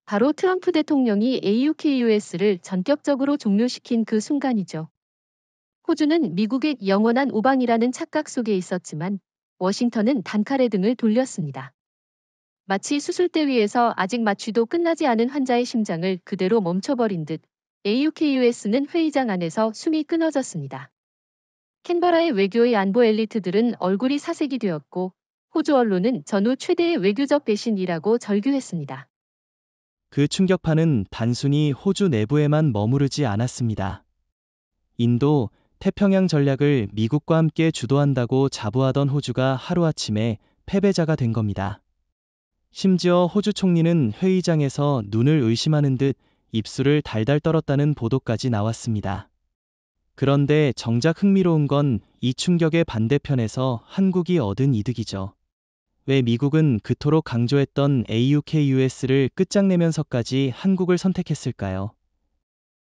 바로 트럼프 대통령이 AUKUS를 전격적으로 종료시킨 그 순간이죠. 호주는 미국의 영원한 우방이라는 착각 속에 있었지만 워싱턴은 단칼에 등을 돌렸습니다. 마치 수술대 위에서 아직 마취도 끝나지 않은 환자의 심장을 그대로 멈춰버린 듯 AUKUS는 회의장 안에서 숨이 끊어졌습니다. 캔버라의 외교의 안보 엘리트들은 얼굴이 사색이 되었고 호주 언론은 전후 최대의 외교적 배신이라고 절규했습니다. 그 충격파는 단순히 호주 내부에만 머무르지 않았습니다. 인도, 태평양 전략을 미국과 함께 주도한다고 자부하던 호주가 하루아침에 패배자가 된 겁니다. 심지어 호주 총리는 회의장에서 눈을 의심하는 듯 입술을 달달 떨었다는 보도까지 나왔습니다. 그런데 정작 흥미로운 건 이 충격의 반대편에서 한국이 얻은 이득이죠. 왜 미국은 그토록 강조했던 AUKUS를 끝장내면서까지 한국을 선택했을까요?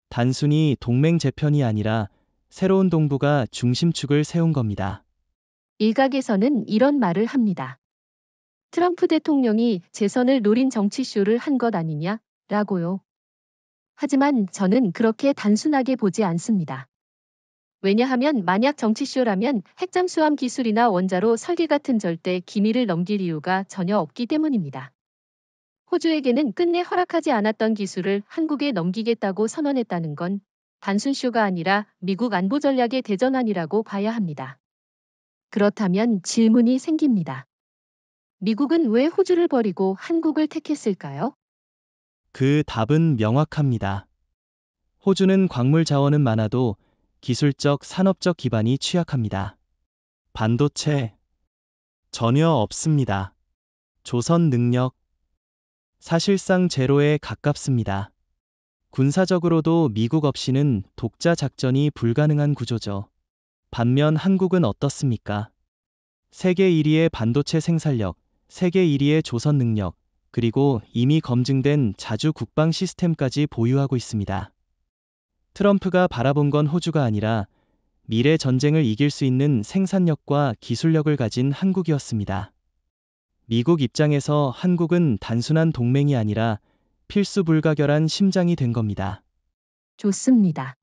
단순히 동맹 재편이 아니라 새로운 동북아 중심축을 세운 겁니다. 일각에서는 이런 말을 합니다. 트럼프 대통령이 재선을 노린 정치쇼를 한 것 아니냐라고요. 하지만 저는 그렇게 단순하게 보지 않습니다. 왜냐하면 만약 정치쇼라면 핵잠수함 기술이나 원자로 설계 같은 절대 기밀을 넘길 이유가 전혀 없기 때문입니다. 호주에게는 끝내 허락하지 않았던 기술을 한국에 넘기겠다고 선언했다는 건 단순 쇼가 아니라 미국 안보 전략의 대전환이라고 봐야 합니다. 그렇다면 질문이 생깁니다. 미국은 왜 호주를 버리고 한국을 택했을까요? 그 답은 명확합니다. 호주는 광물 자원은 많아도 기술적, 산업적 기반이 취약합니다. 반도체 전혀 없습니다. 조선 능력 사실상 제로에 가깝습니다. 군사적으로도 미국 없이는 독자 작전이 불가능한 구조죠. 반면 한국은 어떻습니까? 세계 1위의 반도체 생산력, 세계 1위의 조선 능력, 그리고 이미 검증된 자주 국방 시스템까지 보유하고 있습니다. 트럼프가 바라본 건 호주가 아니라 미래 전쟁을 이길 수 있는 생산력과 기술력을 가진 한국이었습니다. 미국 입장에서 한국은 단순한 동맹이 아니라 필수 불가결한 심장이 된 겁니다. 좋습니다.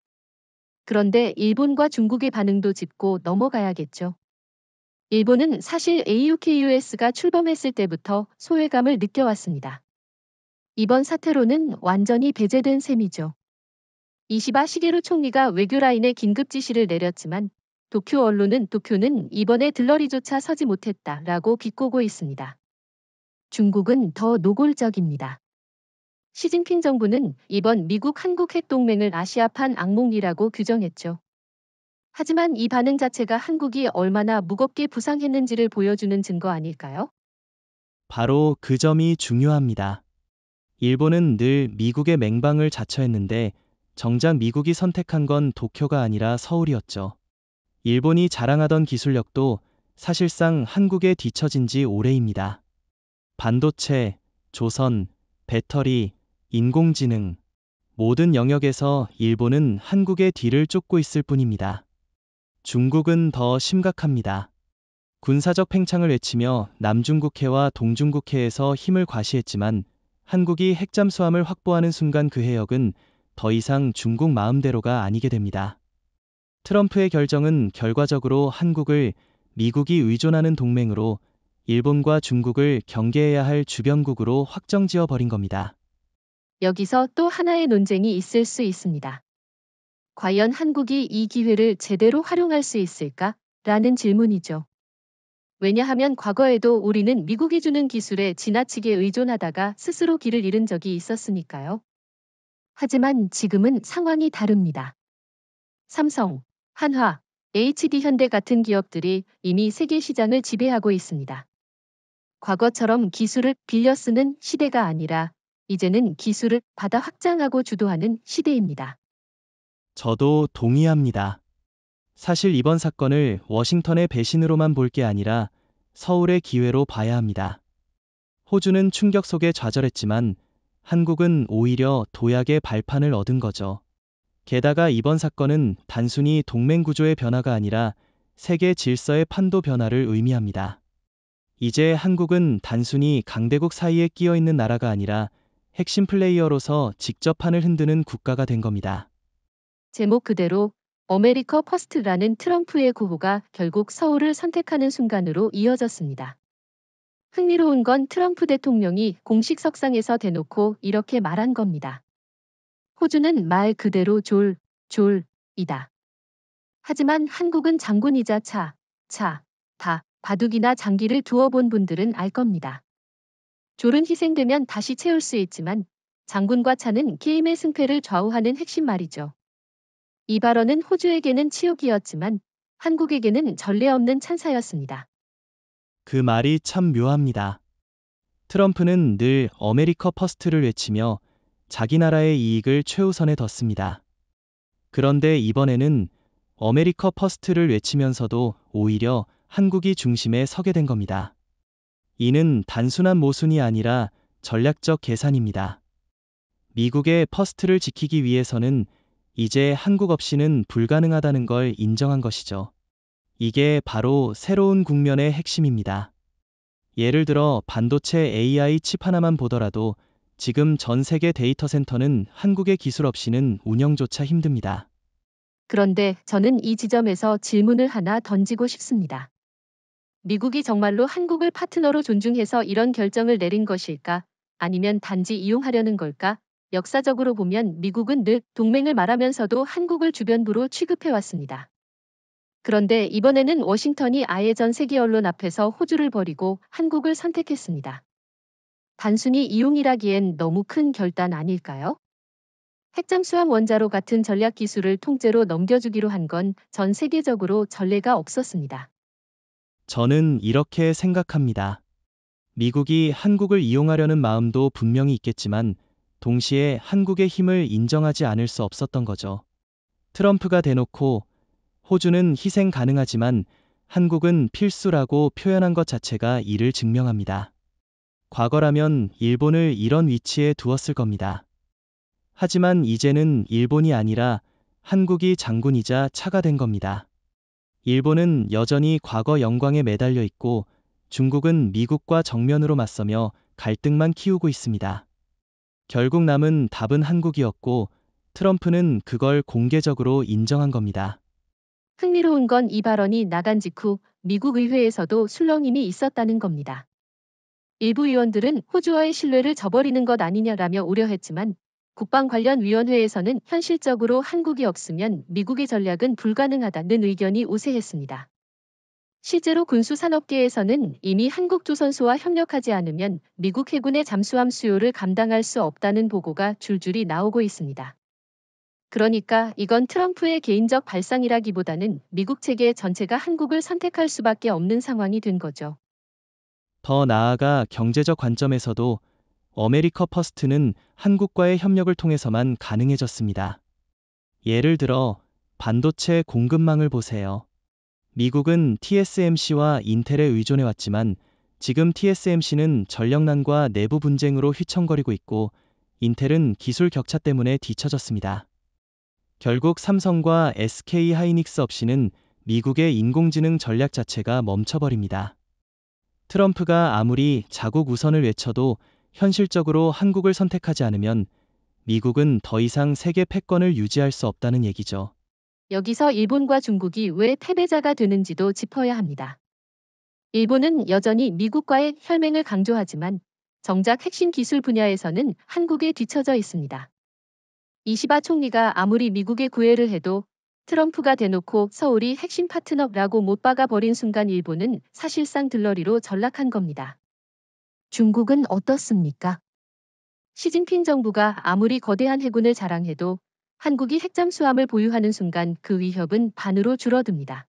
그런데 일본과 중국의 반응도 짚고 넘어가야겠죠. 일본은 사실 AUKUS가 출범했을 때부터 소외감을 느껴왔습니다. 이번 사태로는 완전히 배제된 셈이죠. 이시바 시게루 총리가 외교라인에 긴급 지시를 내렸지만 도쿄 언론은 도쿄는 이번에 들러리조차 서지 못했다라고 비꼬고 있습니다. 중국은 더 노골적입니다. 시진핑 정부는 이번 미국-한국 핵동맹을 아시아판 악몽이라고 규정했죠. 하지만 이 반응 자체가 한국이 얼마나 무겁게 부상했는지를 보여주는 증거 아닐까요? 바로 그 점이 중요합니다. 일본은 늘 미국의 맹방을 자처했는데 정작 미국이 선택한 건 도쿄가 아니라 서울이었죠. 일본이 자랑하던 기술력도 사실상 한국에 뒤처진 지 오래입니다. 반도체, 조선, 배터리, 인공지능, 모든 영역에서 일본은 한국의 뒤를 쫓고 있을 뿐입니다. 중국은 더 심각합니다. 군사적 팽창을 외치며 남중국해와 동중국해에서 힘을 과시했지만 한국이 핵잠수함을 확보하는 순간 그 해역은 더 이상 중국 마음대로가 아니게 됩니다. 트럼프의 결정은 결과적으로 한국을 미국이 의존하는 동맹으로 일본과 중국을 경계해야 할 주변국으로 확정지어 버린 겁니다. 여기서 또 하나의 논쟁이 있을 수 있습니다. 과연 한국이 이 기회를 제대로 활용할 수 있을까? 라는 질문이죠. 왜냐하면 과거에도 우리는 미국이 주는 기술에 지나치게 의존하다가 스스로 길을 잃은 적이 있었으니까요. 하지만 지금은 상황이 다릅니다. 삼성, 한화, HD현대 같은 기업들이 이미 세계 시장을 지배하고 있습니다. 과거처럼 기술을 빌려 쓰는 시대가 아니라 이제는 기술을 받아 확장하고 주도하는 시대입니다. 저도 동의합니다. 사실 이번 사건을 워싱턴의 배신으로만 볼 게 아니라 서울의 기회로 봐야 합니다. 호주는 충격 속에 좌절했지만 한국은 오히려 도약의 발판을 얻은 거죠. 게다가 이번 사건은 단순히 동맹 구조의 변화가 아니라 세계 질서의 판도 변화를 의미합니다. 이제 한국은 단순히 강대국 사이에 끼어 있는 나라가 아니라 핵심 플레이어로서 직접 판을 흔드는 국가가 된 겁니다. 제목 그대로 아메리카 퍼스트라는 트럼프의 구호가 결국 서울을 선택하는 순간으로 이어졌습니다. 흥미로운 건 트럼프 대통령이 공식 석상에서 대놓고 이렇게 말한 겁니다. 호주는 말 그대로 졸이다. 하지만 한국은 장군이자 다 바둑이나 장기를 두어본 분들은 알 겁니다. 졸은 희생되면 다시 채울 수 있지만 장군과 차는 게임의 승패를 좌우하는 핵심 말이죠. 이 발언은 호주에게는 치욕이었지만 한국에게는 전례 없는 찬사였습니다. 그 말이 참 묘합니다. 트럼프는 늘 아메리카 퍼스트를 외치며 자기 나라의 이익을 최우선에 뒀습니다. 그런데 이번에는 아메리카 퍼스트를 외치면서도 오히려 한국이 중심에 서게 된 겁니다. 이는 단순한 모순이 아니라 전략적 계산입니다. 미국의 퍼스트를 지키기 위해서는 이제 한국 없이는 불가능하다는 걸 인정한 것이죠. 이게 바로 새로운 국면의 핵심입니다. 예를 들어 반도체 AI 칩 하나만 보더라도 지금 전 세계 데이터 센터는 한국의 기술 없이는 운영조차 힘듭니다. 그런데 저는 이 지점에서 질문을 하나 던지고 싶습니다. 미국이 정말로 한국을 파트너로 존중해서 이런 결정을 내린 것일까? 아니면 단지 이용하려는 걸까? 역사적으로 보면 미국은 늘 동맹을 말하면서도 한국을 주변부로 취급해왔습니다. 그런데 이번에는 워싱턴이 아예 전 세계 언론 앞에서 호주를 버리고 한국을 선택했습니다. 단순히 이용이라기엔 너무 큰 결단 아닐까요? 핵잠수함 원자로 같은 전략 기술을 통째로 넘겨주기로 한 건 전 세계적으로 전례가 없었습니다. 저는 이렇게 생각합니다. 미국이 한국을 이용하려는 마음도 분명히 있겠지만 동시에 한국의 힘을 인정하지 않을 수 없었던 거죠. 트럼프가 대놓고 호주는 희생 가능하지만 한국은 필수라고 표현한 것 자체가 이를 증명합니다. 과거라면 일본을 이런 위치에 두었을 겁니다. 하지만 이제는 일본이 아니라 한국이 장군이자 차가 된 겁니다. 일본은 여전히 과거 영광에 매달려 있고 중국은 미국과 정면으로 맞서며 갈등만 키우고 있습니다. 결국 남은 답은 한국이었고 트럼프는 그걸 공개적으로 인정한 겁니다. 흥미로운 건 이 발언이 나간 직후 미국 의회에서도 술렁임이 있었다는 겁니다. 일부 의원들은 호주와의 신뢰를 저버리는 것 아니냐라며 우려했지만 국방관련위원회에서는 현실적으로 한국이 없으면 미국의 전략은 불가능하다는 의견이 우세했습니다. 실제로 군수산업계에서는 이미 한국 조선소와 협력하지 않으면 미국 해군의 잠수함 수요를 감당할 수 없다는 보고가 줄줄이 나오고 있습니다. 그러니까 이건 트럼프의 개인적 발상이라기보다는 미국 체계 전체가 한국을 선택할 수밖에 없는 상황이 된 거죠. 더 나아가 경제적 관점에서도 아메리카 퍼스트는 한국과의 협력을 통해서만 가능해졌습니다. 예를 들어 반도체 공급망을 보세요. 미국은 TSMC와 인텔에 의존해왔지만 지금 TSMC는 전력난과 내부 분쟁으로 휘청거리고 있고 인텔은 기술 격차 때문에 뒤처졌습니다. 결국 삼성과 SK 하이닉스 없이는 미국의 인공지능 전략 자체가 멈춰버립니다. 트럼프가 아무리 자국 우선을 외쳐도 현실적으로 한국을 선택하지 않으면 미국은 더 이상 세계 패권을 유지할 수 없다는 얘기죠. 여기서 일본과 중국이 왜 패배자가 되는지도 짚어야 합니다. 일본은 여전히 미국과의 혈맹을 강조하지만 정작 핵심 기술 분야에서는 한국에 뒤처져 있습니다. 이시바 총리가 아무리 미국에 구애를 해도 트럼프가 대놓고 서울이 핵심 파트너라고 못 박아버린 순간 일본은 사실상 들러리로 전락한 겁니다. 중국은 어떻습니까? 시진핑 정부가 아무리 거대한 해군을 자랑해도 한국이 핵잠수함을 보유하는 순간 그 위협은 반으로 줄어듭니다.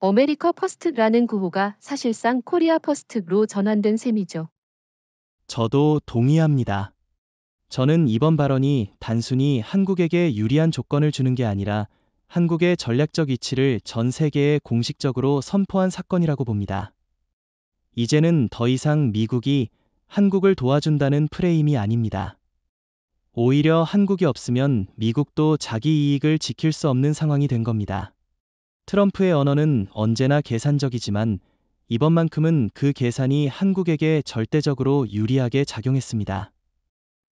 아메리카 퍼스트라는 구호가 사실상 코리아 퍼스트로 전환된 셈이죠. 저도 동의합니다. 저는 이번 발언이 단순히 한국에게 유리한 조건을 주는 게 아니라 한국의 전략적 위치를 전 세계에 공식적으로 선포한 사건이라고 봅니다. 이제는 더 이상 미국이 한국을 도와준다는 프레임이 아닙니다. 오히려 한국이 없으면 미국도 자기 이익을 지킬 수 없는 상황이 된 겁니다. 트럼프의 언어는 언제나 계산적이지만 이번만큼은 그 계산이 한국에게 절대적으로 유리하게 작용했습니다.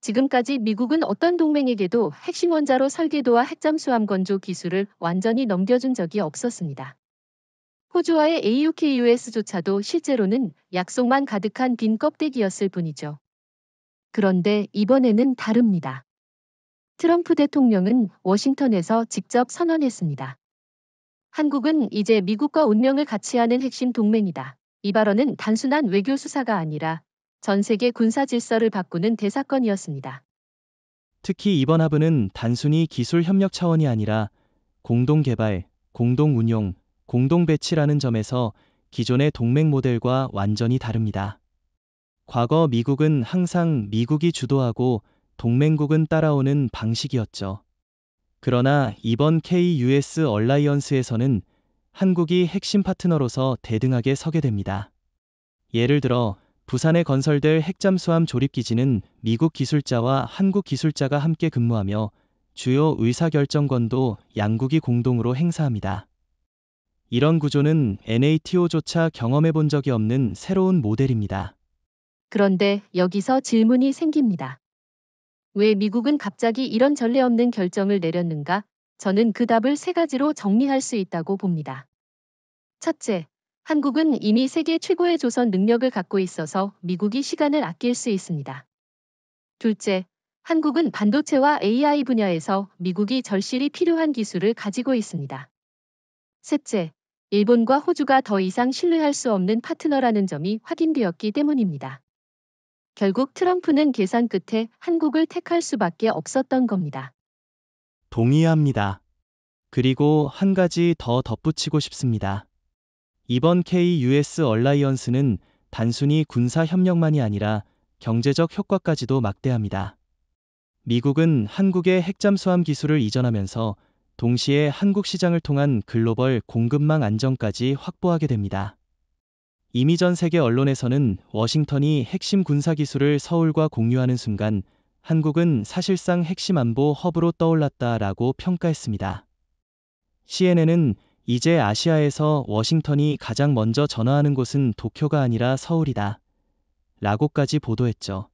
지금까지 미국은 어떤 동맹에게도 핵심 원자로 설계도와 핵잠수함 건조 기술을 완전히 넘겨준 적이 없었습니다. 호주와의 AUKUS조차도 실제로는 약속만 가득한 빈 껍데기였을 뿐이죠. 그런데 이번에는 다릅니다. 트럼프 대통령은 워싱턴에서 직접 선언했습니다. 한국은 이제 미국과 운명을 같이 하는 핵심 동맹이다. 이 발언은 단순한 외교 수사가 아니라 전 세계 군사 질서를 바꾸는 대사건이었습니다. 특히 이번 합의는 단순히 기술 협력 차원이 아니라 공동 개발, 공동 운용, 공동 배치라는 점에서 기존의 동맹 모델과 완전히 다릅니다. 과거 미국은 항상 미국이 주도하고 동맹국은 따라오는 방식이었죠. 그러나 이번 KUS 얼라이언스에서는 한국이 핵심 파트너로서 대등하게 서게 됩니다. 예를 들어 부산에 건설될 핵잠수함 조립기지는 미국 기술자와 한국 기술자가 함께 근무하며 주요 의사결정권도 양국이 공동으로 행사합니다. 이런 구조는 NATO조차 경험해 본 적이 없는 새로운 모델입니다. 그런데 여기서 질문이 생깁니다. 왜 미국은 갑자기 이런 전례 없는 결정을 내렸는가? 저는 그 답을 세 가지로 정리할 수 있다고 봅니다. 첫째, 한국은 이미 세계 최고의 조선 능력을 갖고 있어서 미국이 시간을 아낄 수 있습니다. 둘째, 한국은 반도체와 AI 분야에서 미국이 절실히 필요한 기술을 가지고 있습니다. 셋째, 일본과 호주가 더 이상 신뢰할 수 없는 파트너라는 점이 확인되었기 때문입니다. 결국 트럼프는 계산 끝에 한국을 택할 수밖에 없었던 겁니다. 동의합니다. 그리고 한 가지 더 덧붙이고 싶습니다. 이번 KUS 얼라이언스는 단순히 군사 협력만이 아니라 경제적 효과까지도 막대합니다. 미국은 한국의 핵잠수함 기술을 이전하면서 동시에 한국 시장을 통한 글로벌 공급망 안정까지 확보하게 됩니다. 이미 전 세계 언론에서는 워싱턴이 핵심 군사 기술을 서울과 공유하는 순간 한국은 사실상 핵심 안보 허브로 떠올랐다라고 평가했습니다. CNN은 이제 아시아에서 워싱턴이 가장 먼저 전화하는 곳은 도쿄가 아니라 서울이다. 라고까지 보도했죠.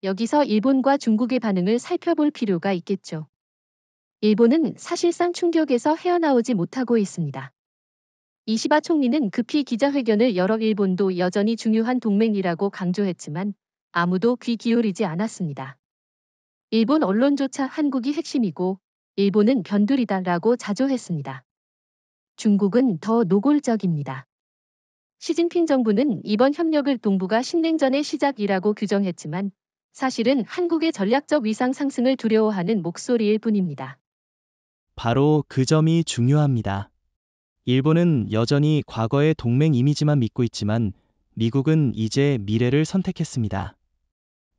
여기서 일본과 중국의 반응을 살펴볼 필요가 있겠죠. 일본은 사실상 충격에서 헤어나오지 못하고 있습니다. 이시바 총리는 급히 기자회견을 열어 일본도 여전히 중요한 동맹이라고 강조했지만 아무도 귀 기울이지 않았습니다. 일본 언론조차 한국이 핵심이고 일본은 변두리다라고 자조했습니다. 중국은 더 노골적입니다. 시진핑 정부는 이번 협력을 동북아 신냉전의 시작이라고 규정했지만 사실은 한국의 전략적 위상 상승을 두려워하는 목소리일 뿐입니다. 바로 그 점이 중요합니다. 일본은 여전히 과거의 동맹 이미지만 믿고 있지만 미국은 이제 미래를 선택했습니다.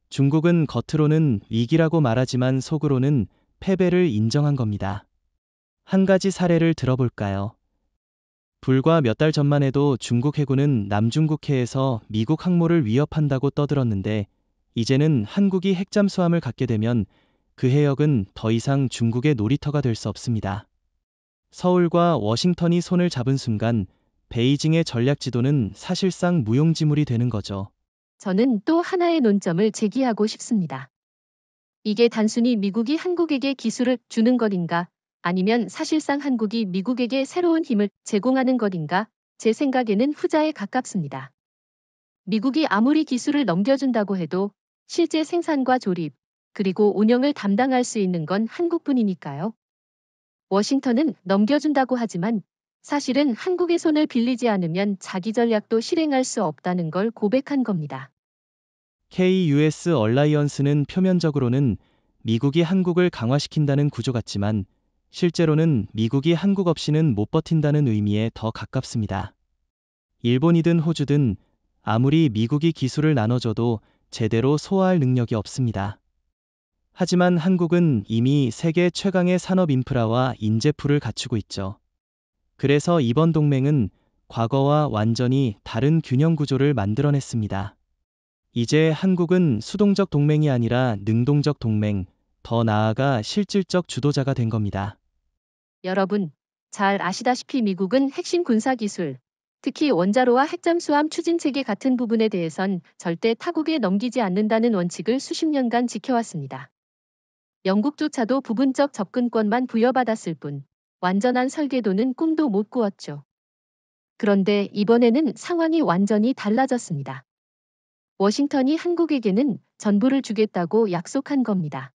중국은 겉으로는 위기라고 말하지만 속으로는 패배를 인정한 겁니다. 한 가지 사례를 들어볼까요? 불과 몇 달 전만 해도 중국 해군은 남중국해에서 미국 항모를 위협한다고 떠들었는데 이제는 한국이 핵잠수함을 갖게 되면 그 해역은 더 이상 중국의 놀이터가 될 수 없습니다. 서울과 워싱턴이 손을 잡은 순간 베이징의 전략 지도는 사실상 무용지물이 되는 거죠. 저는 또 하나의 논점을 제기하고 싶습니다. 이게 단순히 미국이 한국에게 기술을 주는 것인가? 아니면 사실상 한국이 미국에게 새로운 힘을 제공하는 것인가? 제 생각에는 후자에 가깝습니다. 미국이 아무리 기술을 넘겨준다고 해도 실제 생산과 조립, 그리고 운영을 담당할 수 있는 건 한국뿐이니까요. 워싱턴은 넘겨준다고 하지만 사실은 한국의 손을 빌리지 않으면 자기 전략도 실행할 수 없다는 걸 고백한 겁니다. KUS 얼라이언스는 표면적으로는 미국이 한국을 강화시킨다는 구조 같지만 실제로는 미국이 한국 없이는 못 버틴다는 의미에 더 가깝습니다. 일본이든 호주든 아무리 미국이 기술을 나눠줘도 제대로 소화할 능력이 없습니다. 하지만 한국은 이미 세계 최강의 산업 인프라와 인재풀을 갖추고 있죠. 그래서 이번 동맹은 과거와 완전히 다른 균형 구조를 만들어냈습니다. 이제 한국은 수동적 동맹이 아니라 능동적 동맹, 더 나아가 실질적 주도자가 된 겁니다. 여러분, 잘 아시다시피 미국은 핵심 군사기술, 특히 원자로와 핵잠수함 추진체계 같은 부분에 대해선 절대 타국에 넘기지 않는다는 원칙을 수십 년간 지켜왔습니다. 영국조차도 부분적 접근권만 부여받았을 뿐 완전한 설계도는 꿈도 못 꾸었죠. 그런데 이번에는 상황이 완전히 달라졌습니다. 워싱턴이 한국에게는 전부를 주겠다고 약속한 겁니다.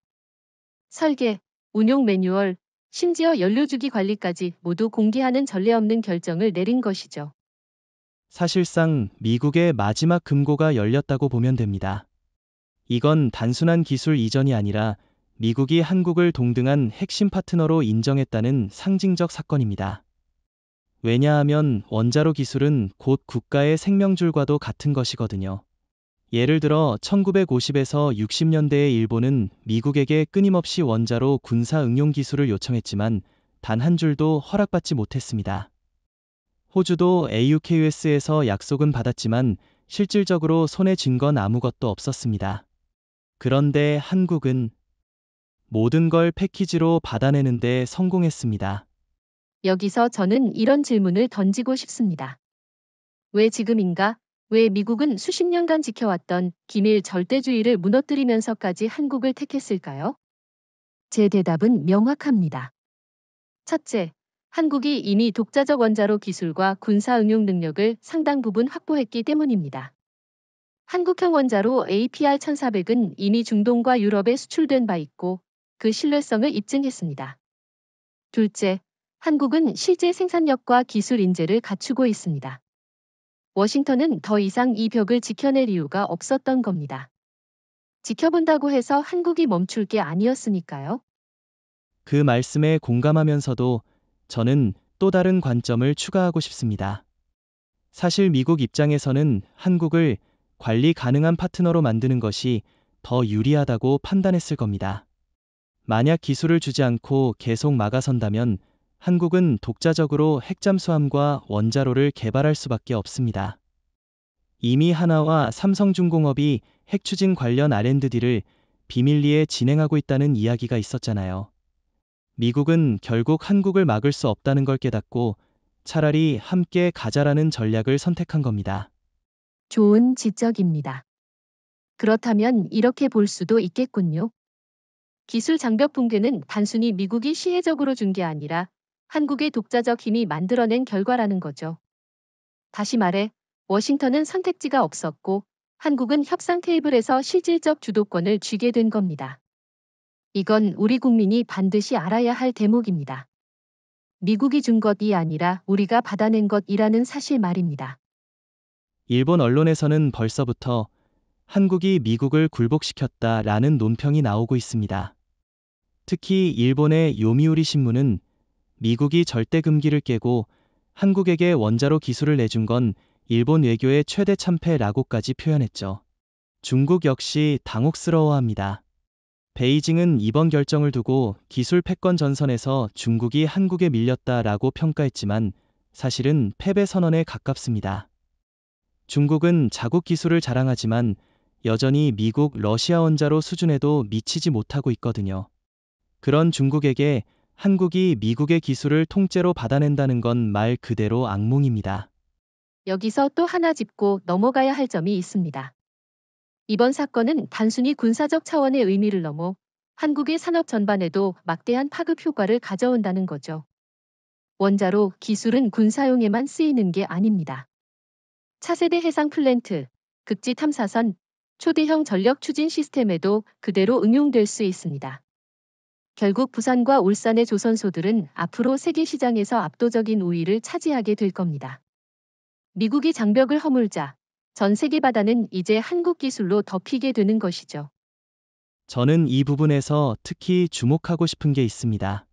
설계, 운용 매뉴얼, 심지어 연료주기 관리까지 모두 공개하는 전례 없는 결정을 내린 것이죠. 사실상 미국의 마지막 금고가 열렸다고 보면 됩니다. 이건 단순한 기술 이전이 아니라 미국이 한국을 동등한 핵심 파트너로 인정했다는 상징적 사건입니다. 왜냐하면 원자로 기술은 곧 국가의 생명줄과도 같은 것이거든요. 예를 들어 1950에서 60년대에 일본은 미국에게 끊임없이 원자로 군사 응용 기술을 요청했지만 단 한 줄도 허락받지 못했습니다. 호주도 AUKUS에서 약속은 받았지만 실질적으로 손에 쥔 건 아무것도 없었습니다. 그런데 한국은 모든 걸 패키지로 받아내는데 성공했습니다. 여기서 저는 이런 질문을 던지고 싶습니다. 왜 지금인가? 왜 미국은 수십 년간 지켜왔던 기밀 절대주의를 무너뜨리면서까지 한국을 택했을까요? 제 대답은 명확합니다. 첫째, 한국이 이미 독자적 원자로 기술과 군사 응용 능력을 상당 부분 확보했기 때문입니다. 한국형 원자로 APR-1400은 이미 중동과 유럽에 수출된 바 있고 그 신뢰성을 입증했습니다. 둘째, 한국은 실제 생산력과 기술 인재를 갖추고 있습니다. 워싱턴은 더 이상 이 벽을 지켜낼 이유가 없었던 겁니다. 지켜본다고 해서 한국이 멈출 게 아니었으니까요. 그 말씀에 공감하면서도 저는 또 다른 관점을 추가하고 싶습니다. 사실 미국 입장에서는 한국을 관리 가능한 파트너로 만드는 것이 더 유리하다고 판단했을 겁니다. 만약 기술을 주지 않고 계속 막아선다면 한국은 독자적으로 핵잠수함과 원자로를 개발할 수밖에 없습니다. 이미 하나와 삼성중공업이 핵추진 관련 R&D를 비밀리에 진행하고 있다는 이야기가 있었잖아요. 미국은 결국 한국을 막을 수 없다는 걸 깨닫고 차라리 함께 가자라는 전략을 선택한 겁니다. 좋은 지적입니다. 그렇다면 이렇게 볼 수도 있겠군요. 기술 장벽 붕괴는 단순히 미국이 시혜적으로 준 게 아니라 한국의 독자적 힘이 만들어낸 결과라는 거죠. 다시 말해, 워싱턴은 선택지가 없었고 한국은 협상 테이블에서 실질적 주도권을 쥐게 된 겁니다. 이건 우리 국민이 반드시 알아야 할 대목입니다. 미국이 준 것이 아니라 우리가 받아낸 것이라는 사실 말입니다. 일본 언론에서는 벌써부터 한국이 미국을 굴복시켰다라는 논평이 나오고 있습니다. 특히 일본의 요미우리 신문은 미국이 절대 금기를 깨고 한국에게 원자로 기술을 내준 건 일본 외교의 최대 참패라고까지 표현했죠. 중국 역시 당혹스러워합니다. 베이징은 이번 결정을 두고 기술 패권 전선에서 중국이 한국에 밀렸다라고 평가했지만 사실은 패배 선언에 가깝습니다. 중국은 자국 기술을 자랑하지만 여전히 미국, 러시아 원자로 수준에도 미치지 못하고 있거든요. 그런 중국에게 한국이 미국의 기술을 통째로 받아낸다는 건 말 그대로 악몽입니다. 여기서 또 하나 짚고 넘어가야 할 점이 있습니다. 이번 사건은 단순히 군사적 차원의 의미를 넘어 한국의 산업 전반에도 막대한 파급 효과를 가져온다는 거죠. 원자로 기술은 군사용에만 쓰이는 게 아닙니다. 차세대 해상 플랜트, 극지 탐사선, 초대형 전력 추진 시스템에도 그대로 응용될 수 있습니다. 결국 부산과 울산의 조선소들은 앞으로 세계 시장에서 압도적인 우위를 차지하게 될 겁니다. 미국이 장벽을 허물자 전 세계 바다는 이제 한국 기술로 덮이게 되는 것이죠. 저는 이 부분에서 특히 주목하고 싶은 게 있습니다.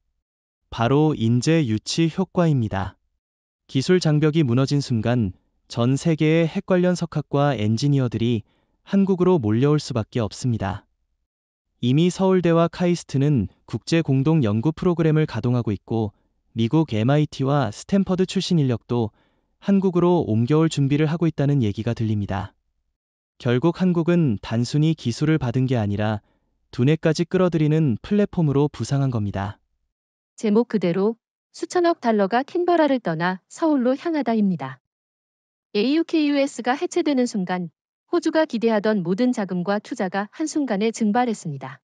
바로 인재 유치 효과입니다. 기술 장벽이 무너진 순간 전 세계의 핵 관련 석학과 엔지니어들이 한국으로 몰려올 수밖에 없습니다. 이미 서울대와 카이스트는 국제 공동 연구 프로그램을 가동하고 있고 미국 MIT와 스탠퍼드 출신 인력도 한국으로 옮겨올 준비를 하고 있다는 얘기가 들립니다. 결국 한국은 단순히 기술을 받은 게 아니라 두뇌까지 끌어들이는 플랫폼으로 부상한 겁니다. 제목 그대로 수천억 달러가 캔버라를 떠나 서울로 향하다입니다. AUKUS가 해체되는 순간 호주가 기대하던 모든 자금과 투자가 한순간에 증발했습니다.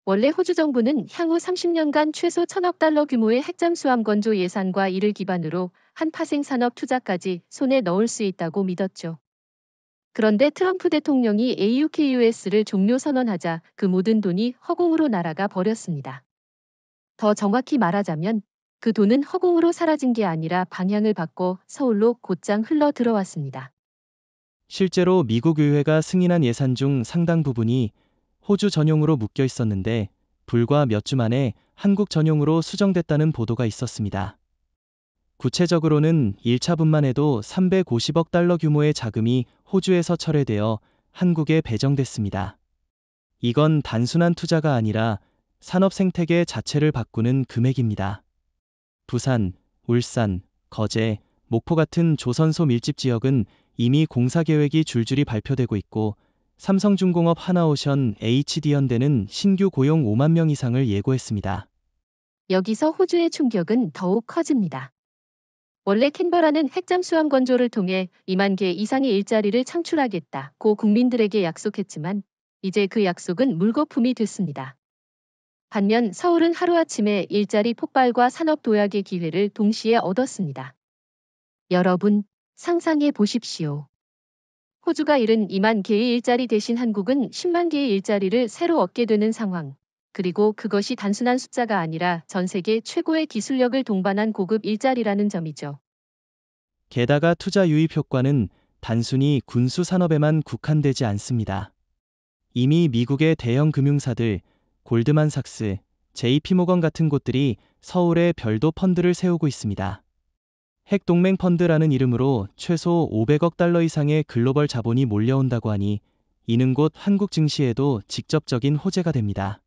원래 호주 정부는 향후 30년간 최소 1,000억 달러 규모의 핵잠수함 건조 예산과 이를 기반으로 한 파생산업 투자까지 손에 넣을 수 있다고 믿었죠. 그런데 트럼프 대통령이 AUKUS를 종료 선언하자 그 모든 돈이 허공으로 날아가 버렸습니다. 더 정확히 말하자면 그 돈은 허공으로 사라진 게 아니라 방향을 바꿔 서울로 곧장 흘러 들어왔습니다. 실제로 미국 의회가 승인한 예산 중 상당 부분이 호주 전용으로 묶여 있었는데 불과 몇 주 만에 한국 전용으로 수정됐다는 보도가 있었습니다. 구체적으로는 1차분만 해도 350억 달러 규모의 자금이 호주에서 철회되어 한국에 배정됐습니다. 이건 단순한 투자가 아니라 산업 생태계 자체를 바꾸는 금액입니다. 부산, 울산, 거제, 목포 같은 조선소 밀집 지역은 이미 공사 계획이 줄줄이 발표되고 있고 삼성중공업 하나오션 HD현대는 신규 고용 5만 명 이상을 예고했습니다. 여기서 호주의 충격은 더욱 커집니다. 원래 캔버라는 핵잠수함 건조를 통해 2만 개 이상의 일자리를 창출하겠다고 국민들에게 약속했지만 이제 그 약속은 물거품이 됐습니다. 반면 서울은 하루아침에 일자리 폭발과 산업 도약의 기회를 동시에 얻었습니다. 여러분, 상상해 보십시오. 호주가 잃은 2만 개의 일자리 대신 한국은 10만 개의 일자리를 새로 얻게 되는 상황. 그리고 그것이 단순한 숫자가 아니라 전 세계 최고의 기술력을 동반한 고급 일자리라는 점이죠. 게다가 투자 유입 효과는 단순히 군수 산업에만 국한되지 않습니다. 이미 미국의 대형 금융사들, 골드만삭스, JP모건 같은 곳들이 서울에 별도 펀드를 세우고 있습니다. 핵동맹 펀드라는 이름으로 최소 500억 달러 이상의 글로벌 자본이 몰려온다고 하니 이는 곧 한국 증시에도 직접적인 호재가 됩니다.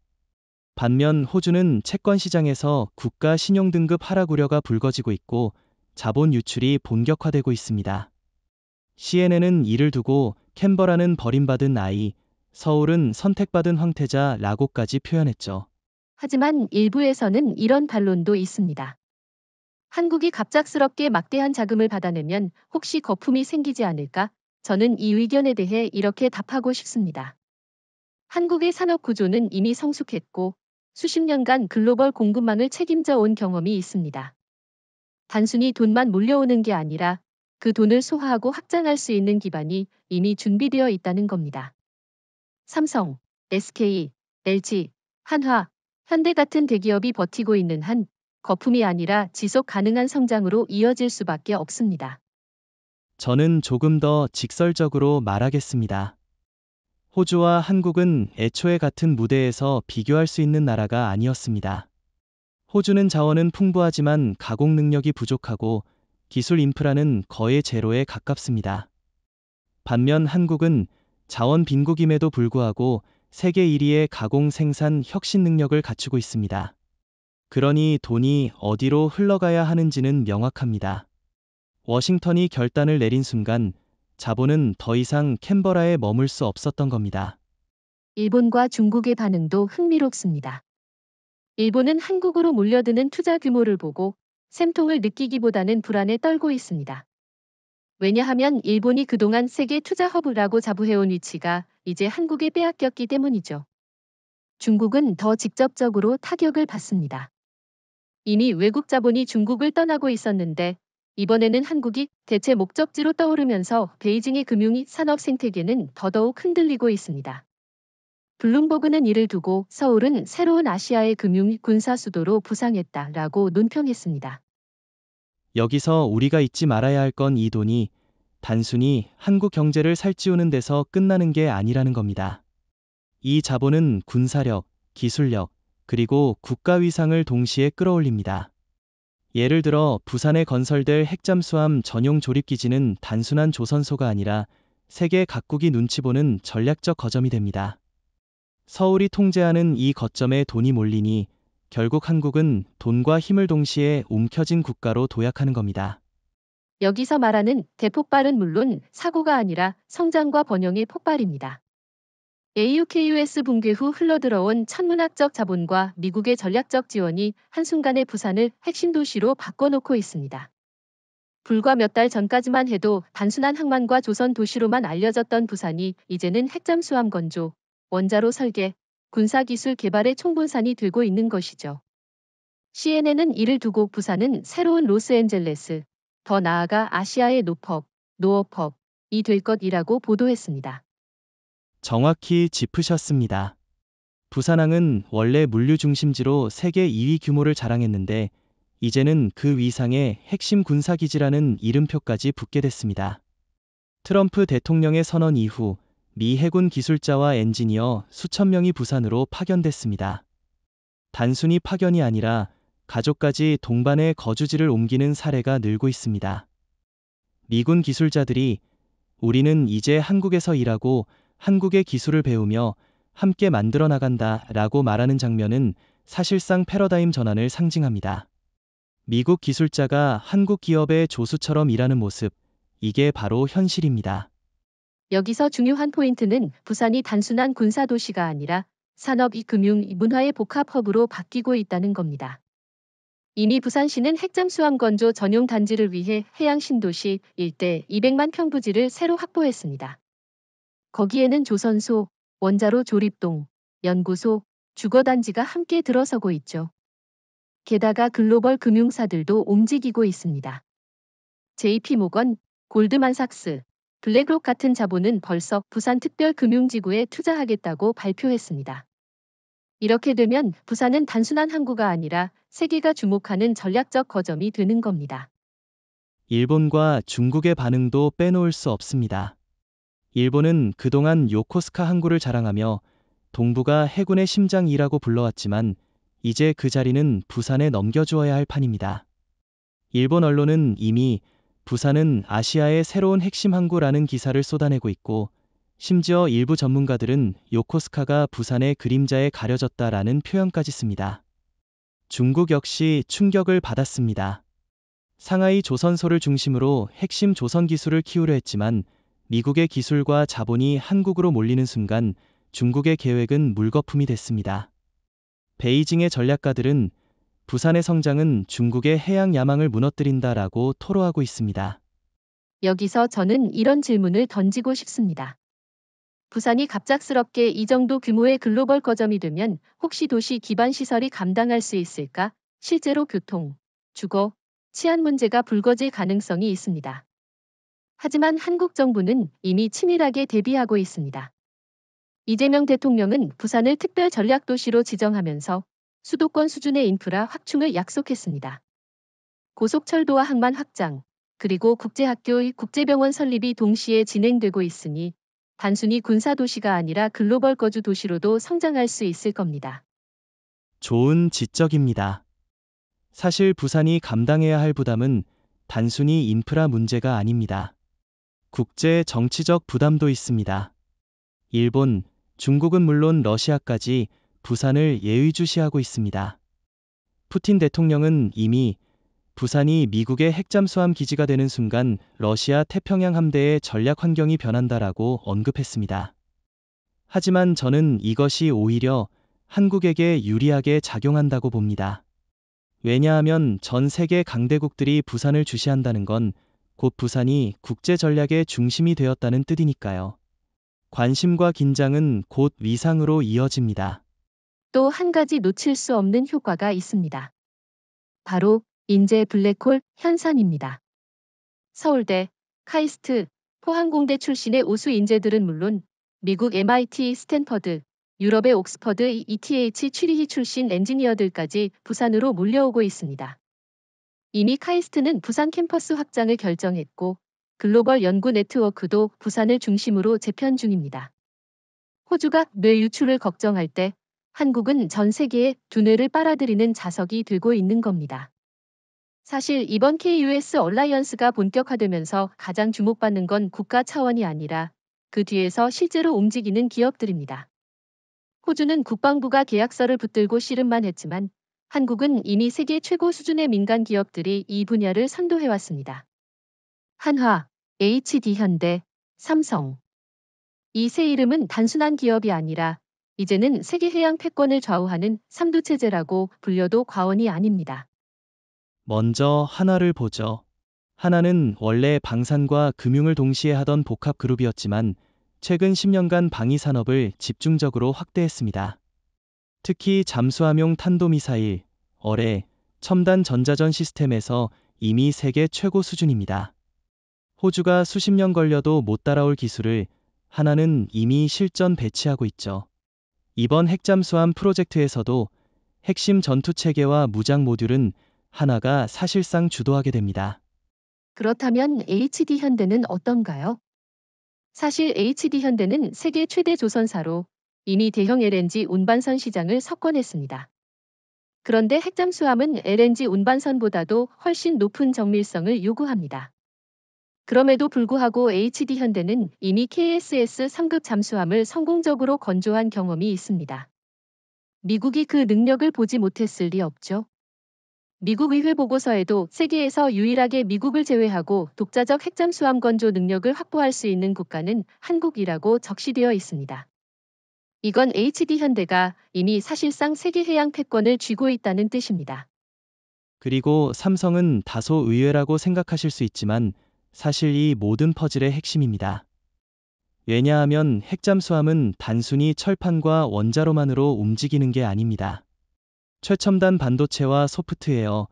반면 호주는 채권 시장에서 국가 신용 등급 하락 우려가 불거지고 있고 자본 유출이 본격화되고 있습니다. CNN은 이를 두고 캔버라는 버림받은 아이, 서울은 선택받은 황태자라고까지 표현했죠. 하지만 일부에서는 이런 반론도 있습니다. 한국이 갑작스럽게 막대한 자금을 받아내면 혹시 거품이 생기지 않을까? 저는 이 의견에 대해 이렇게 답하고 싶습니다. 한국의 산업 구조는 이미 성숙했고 수십 년간 글로벌 공급망을 책임져 온 경험이 있습니다. 단순히 돈만 몰려오는 게 아니라 그 돈을 소화하고 확장할 수 있는 기반이 이미 준비되어 있다는 겁니다. 삼성, SK, LG, 한화, 현대 같은 대기업이 버티고 있는 한 거품이 아니라 지속 가능한 성장으로 이어질 수밖에 없습니다. 저는 조금 더 직설적으로 말하겠습니다. 호주와 한국은 애초에 같은 무대에서 비교할 수 있는 나라가 아니었습니다. 호주는 자원은 풍부하지만 가공 능력이 부족하고 기술 인프라는 거의 제로에 가깝습니다. 반면 한국은 자원 빈국임에도 불구하고 세계 1위의 가공 생산 혁신 능력을 갖추고 있습니다. 그러니 돈이 어디로 흘러가야 하는지는 명확합니다. 워싱턴이 결단을 내린 순간 자본은 더 이상 캔버라에 머물 수 없었던 겁니다. 일본과 중국의 반응도 흥미롭습니다. 일본은 한국으로 몰려드는 투자 규모를 보고 샘통을 느끼기보다는 불안에 떨고 있습니다. 왜냐하면 일본이 그동안 세계 투자 허브라고 자부해온 위치가 이제 한국에 빼앗겼기 때문이죠. 중국은 더 직접적으로 타격을 받습니다. 이미 외국 자본이 중국을 떠나고 있었는데 이번에는 한국이 대체 목적지로 떠오르면서 베이징의 금융 산업 생태계는 더더욱 흔들리고 있습니다. 블룸버그는 이를 두고 서울은 새로운 아시아의 금융 군사 수도로 부상했다라고 논평했습니다. 여기서 우리가 잊지 말아야 할 건 이 돈이 단순히 한국 경제를 살찌우는 데서 끝나는 게 아니라는 겁니다. 이 자본은 군사력, 기술력, 그리고 국가 위상을 동시에 끌어올립니다. 예를 들어 부산에 건설될 핵잠수함 전용 조립기지는 단순한 조선소가 아니라 세계 각국이 눈치 보는 전략적 거점이 됩니다. 서울이 통제하는 이 거점에 돈이 몰리니 결국 한국은 돈과 힘을 동시에 움켜쥔 국가로 도약하는 겁니다. 여기서 말하는 대폭발은 물론 사고가 아니라 성장과 번영의 폭발입니다. AUKUS 붕괴 후 흘러들어온 천문학적 자본과 미국의 전략적 지원이 한순간에 부산을 핵심 도시로 바꿔놓고 있습니다. 불과 몇 달 전까지만 해도 단순한 항만과 조선 도시로만 알려졌던 부산이 이제는 핵잠수함 건조, 원자로 설계, 군사기술 개발의 총분산이 되고 있는 것이죠. CNN은 이를 두고 부산은 새로운 로스앤젤레스, 더 나아가 아시아의 노업허브이 될 것이라고 보도했습니다. 정확히 짚으셨습니다. 부산항은 원래 물류 중심지로 세계 2위 규모를 자랑했는데 이제는 그 위상에 핵심 군사기지라는 이름표까지 붙게 됐습니다. 트럼프 대통령의 선언 이후 미 해군 기술자와 엔지니어 수천 명이 부산으로 파견됐습니다. 단순히 파견이 아니라 가족까지 동반해 거주지를 옮기는 사례가 늘고 있습니다. 미군 기술자들이 우리는 이제 한국에서 일하고 한국의 기술을 배우며 함께 만들어 나간다 라고 말하는 장면은 사실상 패러다임 전환을 상징합니다. 미국 기술자가 한국 기업의 조수처럼 일하는 모습, 이게 바로 현실입니다. 여기서 중요한 포인트는 부산이 단순한 군사도시가 아니라 산업, 금융, 문화의 복합허브로 바뀌고 있다는 겁니다. 이미 부산시는 핵잠수함 건조 전용 단지를 위해 해양 신도시 일대 200만 평부지를 새로 확보했습니다. 거기에는 조선소, 원자로 조립동, 연구소, 주거단지가 함께 들어서고 있죠. 게다가 글로벌 금융사들도 움직이고 있습니다. JP모건, 골드만삭스, 블랙록 같은 자본은 벌써 부산특별금융지구에 투자하겠다고 발표했습니다. 이렇게 되면 부산은 단순한 항구가 아니라 세계가 주목하는 전략적 거점이 되는 겁니다. 일본과 중국의 반응도 빼놓을 수 없습니다. 일본은 그동안 요코스카 항구를 자랑하며 동부가 해군의 심장이라고 불러왔지만 이제 그 자리는 부산에 넘겨주어야 할 판입니다. 일본 언론은 이미 부산은 아시아의 새로운 핵심 항구라는 기사를 쏟아내고 있고 심지어 일부 전문가들은 요코스카가 부산의 그림자에 가려졌다라는 표현까지 씁니다. 중국 역시 충격을 받았습니다. 상하이 조선소를 중심으로 핵심 조선 기술을 키우려 했지만 미국의 기술과 자본이 한국으로 몰리는 순간 중국의 계획은 물거품이 됐습니다. 베이징의 전략가들은 부산의 성장은 중국의 해양 야망을 무너뜨린다라고 토로하고 있습니다. 여기서 저는 이런 질문을 던지고 싶습니다. 부산이 갑작스럽게 이 정도 규모의 글로벌 거점이 되면 혹시 도시 기반 시설이 감당할 수 있을까? 실제로 교통, 주거, 치안 문제가 불거질 가능성이 있습니다. 하지만 한국 정부는 이미 치밀하게 대비하고 있습니다. 이재명 대통령은 부산을 특별 전략도시로 지정하면서 수도권 수준의 인프라 확충을 약속했습니다. 고속철도와 항만 확장, 그리고 국제학교의 국제병원 설립이 동시에 진행되고 있으니 단순히 군사도시가 아니라 글로벌 거주 도시로도 성장할 수 있을 겁니다. 좋은 지적입니다. 사실 부산이 감당해야 할 부담은 단순히 인프라 문제가 아닙니다. 국제 정치적 부담도 있습니다. 일본, 중국은 물론 러시아까지 부산을 예의주시하고 있습니다. 푸틴 대통령은 이미 부산이 미국의 핵잠수함 기지가 되는 순간 러시아 태평양 함대의 전략 환경이 변한다라고 언급했습니다. 하지만 저는 이것이 오히려 한국에게 유리하게 작용한다고 봅니다. 왜냐하면 전 세계 강대국들이 부산을 주시한다는 건 곧 부산이 국제 전략의 중심이 되었다는 뜻이니까요. 관심과 긴장은 곧 위상으로 이어집니다. 또 한 가지 놓칠 수 없는 효과가 있습니다. 바로 인재 블랙홀 현상입니다. 서울대, 카이스트, 포항공대 출신의 우수 인재들은 물론 미국 MIT, 스탠퍼드, 유럽의 옥스퍼드, ETH, 취리히 출신 엔지니어들까지 부산으로 몰려오고 있습니다. 이미 카이스트는 부산 캠퍼스 확장을 결정했고 글로벌 연구 네트워크도 부산을 중심으로 재편 중입니다. 호주가 뇌 유출을 걱정할 때 한국은 전 세계에 두뇌를 빨아들이는 자석이 되고 있는 겁니다. 사실 이번 KUS 얼라이언스가 본격화되면서 가장 주목받는 건 국가 차원이 아니라 그 뒤에서 실제로 움직이는 기업들입니다. 호주는 국방부가 계약서를 붙들고 씨름만 했지만 한국은 이미 세계 최고 수준의 민간 기업들이 이 분야를 선도해왔습니다. 한화, HD현대, 삼성, 이 새 이름은 단순한 기업이 아니라 이제는 세계 해양 패권을 좌우하는 삼두체제라고 불려도 과언이 아닙니다. 먼저 하나를 보죠. 하나는 원래 방산과 금융을 동시에 하던 복합 그룹이었지만 최근 10년간 방위 산업을 집중적으로 확대했습니다. 특히 잠수함용 탄도미사일, 어뢰, 첨단 전자전 시스템에서 이미 세계 최고 수준입니다. 호주가 수십 년 걸려도 못 따라올 기술을 하나는 이미 실전 배치하고 있죠. 이번 핵잠수함 프로젝트에서도 핵심 전투 체계와 무장 모듈은 하나가 사실상 주도하게 됩니다. 그렇다면 HD 현대는 어떤가요? 사실 HD 현대는 세계 최대 조선사로 이미 대형 LNG 운반선 시장을 석권했습니다. 그런데 핵잠수함은 LNG 운반선보다도 훨씬 높은 정밀성을 요구합니다. 그럼에도 불구하고 HD 현대는 이미 KSS 3급 잠수함을 성공적으로 건조한 경험이 있습니다. 미국이 그 능력을 보지 못했을 리 없죠. 미국 의회 보고서에도 세계에서 유일하게 미국을 제외하고 독자적 핵잠수함 건조 능력을 확보할 수 있는 국가는 한국이라고 적시되어 있습니다. 이건 HD 현대가 이미 사실상 세계 해양 패권을 쥐고 있다는 뜻입니다. 그리고 삼성은 다소 의외라고 생각하실 수 있지만 사실 이 모든 퍼즐의 핵심입니다. 왜냐하면 핵잠수함은 단순히 철판과 원자로만으로 움직이는 게 아닙니다. 최첨단 반도체와 소프트웨어,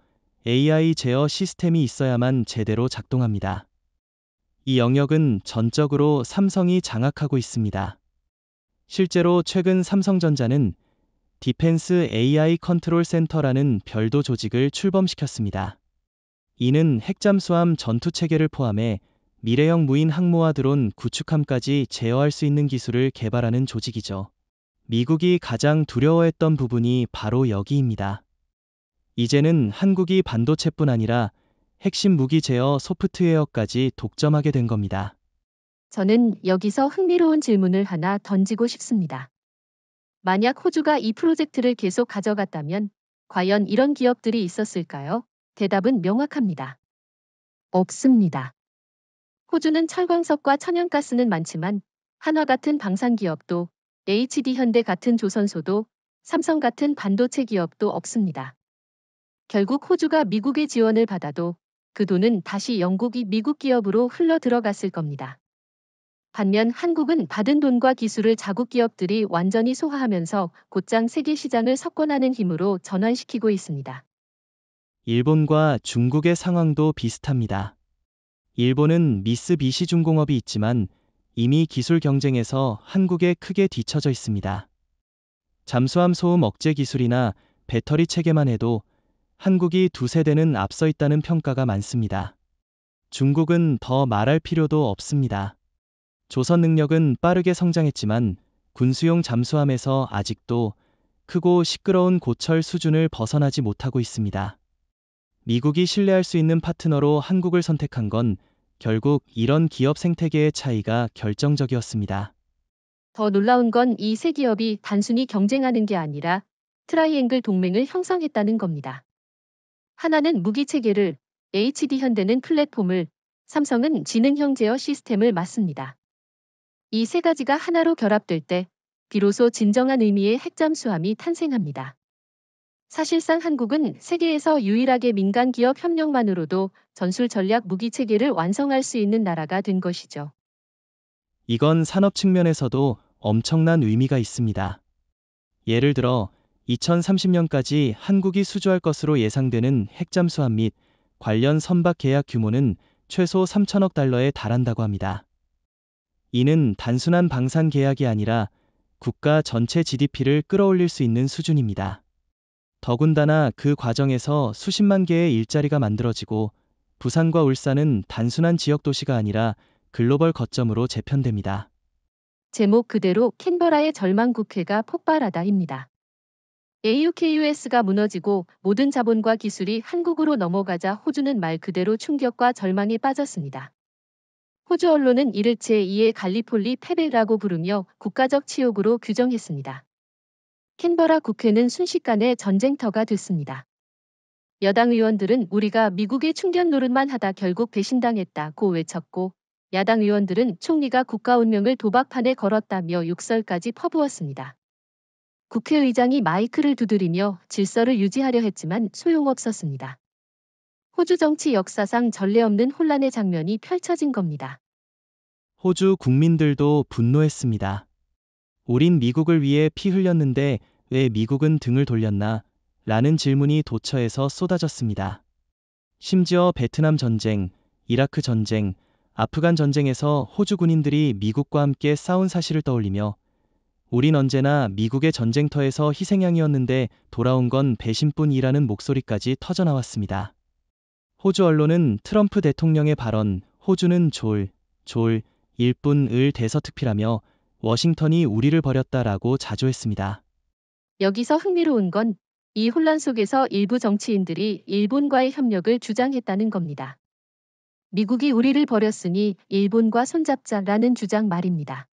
AI 제어 시스템이 있어야만 제대로 작동합니다. 이 영역은 전적으로 삼성이 장악하고 있습니다. 실제로 최근 삼성전자는 디펜스 AI 컨트롤 센터라는 별도 조직을 출범시켰습니다. 이는 핵잠수함 전투체계를 포함해 미래형 무인 항모와 드론 구축함까지 제어할 수 있는 기술을 개발하는 조직이죠. 미국이 가장 두려워했던 부분이 바로 여기입니다. 이제는 한국이 반도체뿐 아니라 핵심 무기 제어 소프트웨어까지 독점하게 된 겁니다. 저는 여기서 흥미로운 질문을 하나 던지고 싶습니다. 만약 호주가 이 프로젝트를 계속 가져갔다면 과연 이런 기업들이 있었을까요? 대답은 명확합니다. 없습니다. 호주는 철광석과 천연가스는 많지만 한화 같은 방산 기업도 HD 현대 같은 조선소도 삼성 같은 반도체 기업도 없습니다. 결국 호주가 미국의 지원을 받아도 그 돈은 다시 영국이 미국 기업으로 흘러 들어갔을 겁니다. 반면 한국은 받은 돈과 기술을 자국 기업들이 완전히 소화하면서 곧장 세계 시장을 석권하는 힘으로 전환시키고 있습니다. 일본과 중국의 상황도 비슷합니다. 일본은 미쓰비시 중공업이 있지만 이미 기술 경쟁에서 한국에 크게 뒤처져 있습니다. 잠수함 소음 억제 기술이나 배터리 체계만 해도 한국이 두세 대는 앞서 있다는 평가가 많습니다. 중국은 더 말할 필요도 없습니다. 조선 능력은 빠르게 성장했지만 군수용 잠수함에서 아직도 크고 시끄러운 고철 수준을 벗어나지 못하고 있습니다. 미국이 신뢰할 수 있는 파트너로 한국을 선택한 건 결국 이런 기업 생태계의 차이가 결정적이었습니다. 더 놀라운 건 이 세 기업이 단순히 경쟁하는 게 아니라 트라이앵글 동맹을 형성했다는 겁니다. 하나는 무기 체계를, HD 현대는 플랫폼을, 삼성은 지능형 제어 시스템을 맡습니다. 이 세 가지가 하나로 결합될 때 비로소 진정한 의미의 핵잠수함이 탄생합니다. 사실상 한국은 세계에서 유일하게 민간 기업 협력만으로도 전술 전략 무기 체계를 완성할 수 있는 나라가 된 것이죠. 이건 산업 측면에서도 엄청난 의미가 있습니다. 예를 들어 2030년까지 한국이 수주할 것으로 예상되는 핵잠수함 및 관련 선박 계약 규모는 최소 3천억 달러에 달한다고 합니다. 이는 단순한 방산 계약이 아니라 국가 전체 GDP를 끌어올릴 수 있는 수준입니다. 더군다나 그 과정에서 수십만 개의 일자리가 만들어지고 부산과 울산은 단순한 지역 도시가 아니라 글로벌 거점으로 재편됩니다. 제목 그대로 캔버라의 절망 국회가 폭발하다입니다. AUKUS가 무너지고 모든 자본과 기술이 한국으로 넘어가자 호주는 말 그대로 충격과 절망에 빠졌습니다. 호주 언론은 이를 제2의 갈리폴리 패배라고 부르며 국가적 치욕으로 규정했습니다. 캔버라 국회는 순식간에 전쟁터가 됐습니다. 여당 의원들은 우리가 미국의 충견 노릇만 하다 결국 배신당했다고 외쳤고 야당 의원들은 총리가 국가 운명을 도박판에 걸었다며 욕설까지 퍼부었습니다. 국회의장이 마이크를 두드리며 질서를 유지하려 했지만 소용없었습니다. 호주 정치 역사상 전례 없는 혼란의 장면이 펼쳐진 겁니다. 호주 국민들도 분노했습니다. 우린 미국을 위해 피 흘렸는데 왜 미국은 등을 돌렸나? 라는 질문이 도처에서 쏟아졌습니다. 심지어 베트남 전쟁, 이라크 전쟁, 아프간 전쟁에서 호주 군인들이 미국과 함께 싸운 사실을 떠올리며 우린 언제나 미국의 전쟁터에서 희생양이었는데 돌아온 건 배신뿐이라는 목소리까지 터져나왔습니다. 호주 언론은 트럼프 대통령의 발언, 호주는 일뿐을 대서특필하며 워싱턴이 우리를 버렸다라고 자조했습니다. 여기서 흥미로운 건 이 혼란 속에서 일부 정치인들이 일본과의 협력을 주장했다는 겁니다. 미국이 우리를 버렸으니 일본과 손잡자라는 주장 말입니다.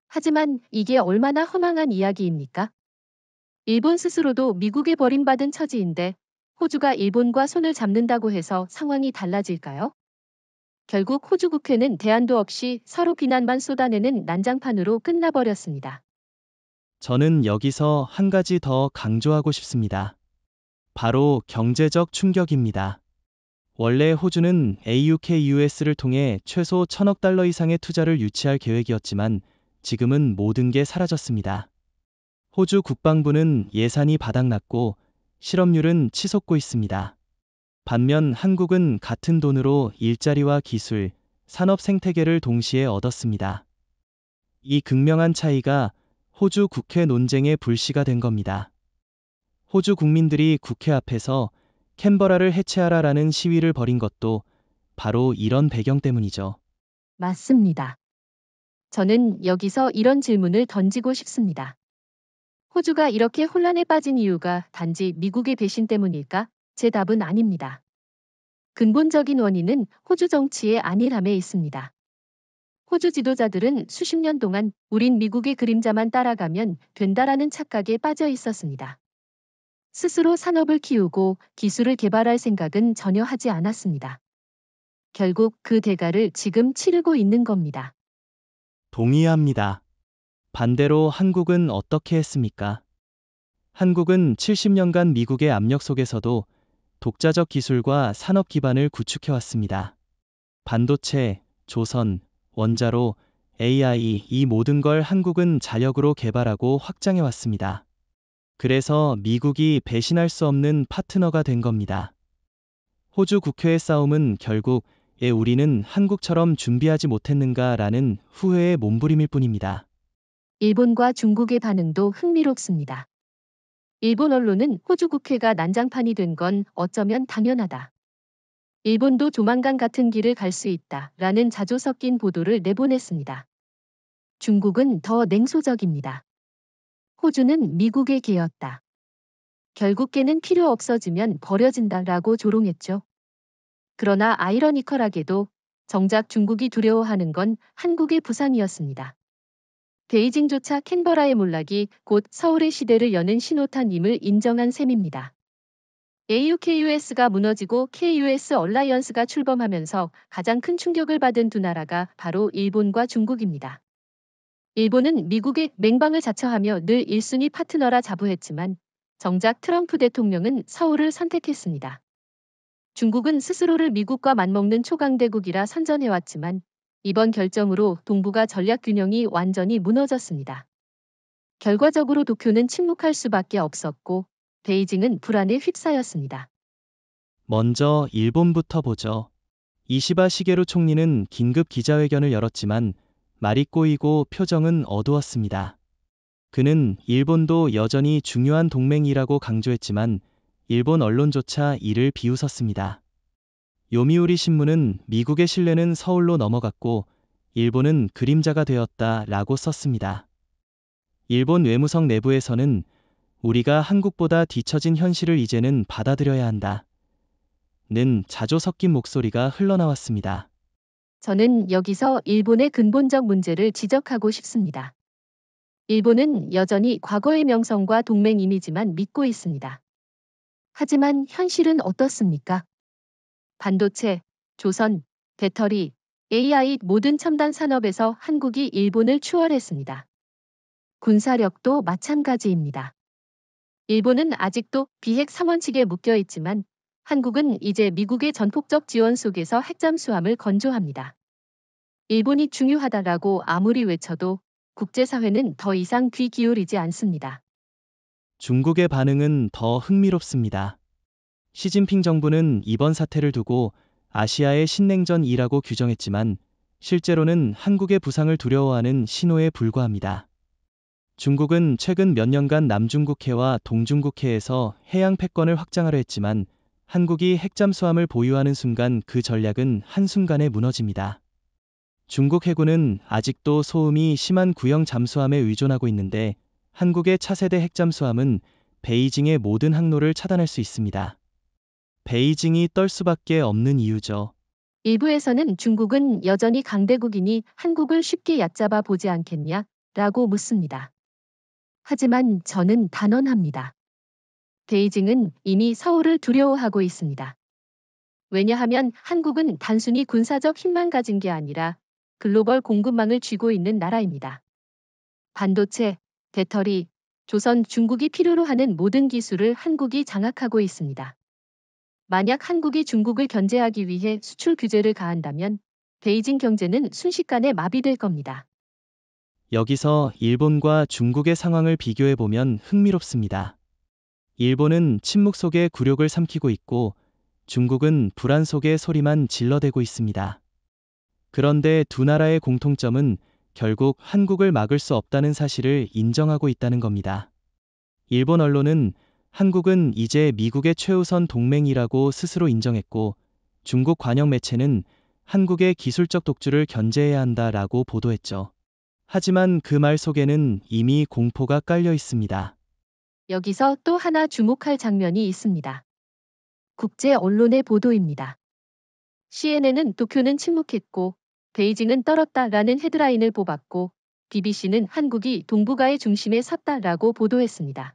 하지만 이게 얼마나 허망한 이야기입니까? 일본 스스로도 미국에 버림받은 처지인데 호주가 일본과 손을 잡는다고 해서 상황이 달라질까요? 결국 호주 국회는 대안도 없이 서로 비난만 쏟아내는 난장판으로 끝나버렸습니다. 저는 여기서 한 가지 더 강조하고 싶습니다. 바로 경제적 충격입니다. 원래 호주는 AUKUS를 통해 최소 1,000억 달러 이상의 투자를 유치할 계획이었지만 지금은 모든 게 사라졌습니다. 호주 국방부는 예산이 바닥났고 실업률은 치솟고 있습니다. 반면 한국은 같은 돈으로 일자리와 기술, 산업 생태계를 동시에 얻었습니다. 이 극명한 차이가 호주 국회 논쟁의 불씨가 된 겁니다. 호주 국민들이 국회 앞에서 캔버라를 해체하라라는 시위를 벌인 것도 바로 이런 배경 때문이죠. 맞습니다. 저는 여기서 이런 질문을 던지고 싶습니다. 호주가 이렇게 혼란에 빠진 이유가 단지 미국의 배신 때문일까? 제 답은 아닙니다. 근본적인 원인은 호주 정치의 안일함에 있습니다. 호주 지도자들은 수십 년 동안 우린 미국의 그림자만 따라가면 된다라는 착각에 빠져 있었습니다. 스스로 산업을 키우고 기술을 개발할 생각은 전혀 하지 않았습니다. 결국 그 대가를 지금 치르고 있는 겁니다. 동의합니다. 반대로 한국은 어떻게 했습니까? 한국은 70년간 미국의 압력 속에서도 독자적 기술과 산업 기반을 구축해왔습니다. 반도체, 조선, 원자로, AI 이 모든 걸 한국은 자력으로 개발하고 확장해왔습니다. 그래서 미국이 배신할 수 없는 파트너가 된 겁니다. 호주 국회의 싸움은 결국 우리는 한국처럼 준비하지 못했는가라는 후회의 몸부림일 뿐입니다. 일본과 중국의 반응도 흥미롭습니다. 일본 언론은 호주 국회가 난장판이 된 건 어쩌면 당연하다. 일본도 조만간 같은 길을 갈 수 있다라는 자조 섞인 보도를 내보냈습니다. 중국은 더 냉소적입니다. 호주는 미국의 개였다. 결국 개는 필요 없어지면 버려진다라고 조롱했죠. 그러나 아이러니컬하게도 정작 중국이 두려워하는 건 한국의 부상이었습니다. 베이징조차 캔버라의 몰락이 곧 서울의 시대를 여는 신호탄임을 인정한 셈입니다. AUKUS가 무너지고 KUS 얼라이언스가 출범하면서 가장 큰 충격을 받은 두 나라가 바로 일본과 중국입니다. 일본은 미국의 맹방을 자처하며 늘 1순위 파트너라 자부했지만 정작 트럼프 대통령은 서울을 선택했습니다. 중국은 스스로를 미국과 맞먹는 초강대국이라 선전해왔지만 이번 결정으로 동북아 전략 균형이 완전히 무너졌습니다. 결과적으로 도쿄는 침묵할 수밖에 없었고 베이징은 불안에 휩싸였습니다. 먼저 일본부터 보죠. 이시바 시게루 총리는 긴급 기자회견을 열었지만 말이 꼬이고 표정은 어두웠습니다. 그는 일본도 여전히 중요한 동맹이라고 강조했지만 일본 언론조차 이를 비웃었습니다. 요미우리 신문은 미국의 신뢰는 서울로 넘어갔고 일본은 그림자가 되었다라고 썼습니다. 일본 외무성 내부에서는 우리가 한국보다 뒤처진 현실을 이제는 받아들여야 한다. 는 자조 섞인 목소리가 흘러나왔습니다. 저는 여기서 일본의 근본적 문제를 지적하고 싶습니다. 일본은 여전히 과거의 명성과 동맹 이미지만 믿고 있습니다. 하지만 현실은 어떻습니까? 반도체, 조선, 배터리, AI 모든 첨단 산업에서 한국이 일본을 추월했습니다. 군사력도 마찬가지입니다. 일본은 아직도 비핵 3원칙에 묶여 있지만 한국은 이제 미국의 전폭적 지원 속에서 핵잠수함을 건조합니다. 일본이 중요하다라고 아무리 외쳐도 국제사회는 더 이상 귀 기울이지 않습니다. 중국의 반응은 더 흥미롭습니다. 시진핑 정부는 이번 사태를 두고 아시아의 신냉전이라고 규정했지만 실제로는 한국의 부상을 두려워하는 신호에 불과합니다. 중국은 최근 몇 년간 남중국해와 동중국해에서 해양 패권을 확장하려 했지만 한국이 핵잠수함을 보유하는 순간 그 전략은 한순간에 무너집니다. 중국 해군은 아직도 소음이 심한 구형 잠수함에 의존하고 있는데 한국의 차세대 핵잠수함은 베이징의 모든 항로를 차단할 수 있습니다. 베이징이 떨 수밖에 없는 이유죠. 일부에서는 중국은 여전히 강대국이니 한국을 쉽게 얕잡아 보지 않겠냐? 라고 묻습니다. 하지만 저는 단언합니다. 베이징은 이미 서울을 두려워하고 있습니다. 왜냐하면 한국은 단순히 군사적 힘만 가진 게 아니라 글로벌 공급망을 쥐고 있는 나라입니다. 반도체, 배터리, 조선, 중국이 필요로 하는 모든 기술을 한국이 장악하고 있습니다. 만약 한국이 중국을 견제하기 위해 수출 규제를 가한다면 베이징 경제는 순식간에 마비될 겁니다. 여기서 일본과 중국의 상황을 비교해보면 흥미롭습니다. 일본은 침묵 속에 굴욕을 삼키고 있고 중국은 불안 속에 소리만 질러대고 있습니다. 그런데 두 나라의 공통점은 결국 한국을 막을 수 없다는 사실을 인정하고 있다는 겁니다. 일본 언론은 한국은 이제 미국의 최우선 동맹이라고 스스로 인정했고 중국 관영 매체는 한국의 기술적 독주를 견제해야 한다라고 보도했죠. 하지만 그 말 속에는 이미 공포가 깔려 있습니다. 여기서 또 하나 주목할 장면이 있습니다. 국제 언론의 보도입니다. CNN은 도쿄는 침묵했고 베이징은 떨었다라는 헤드라인을 뽑았고 BBC는 한국이 동북아의 중심에 섰다라고 보도했습니다.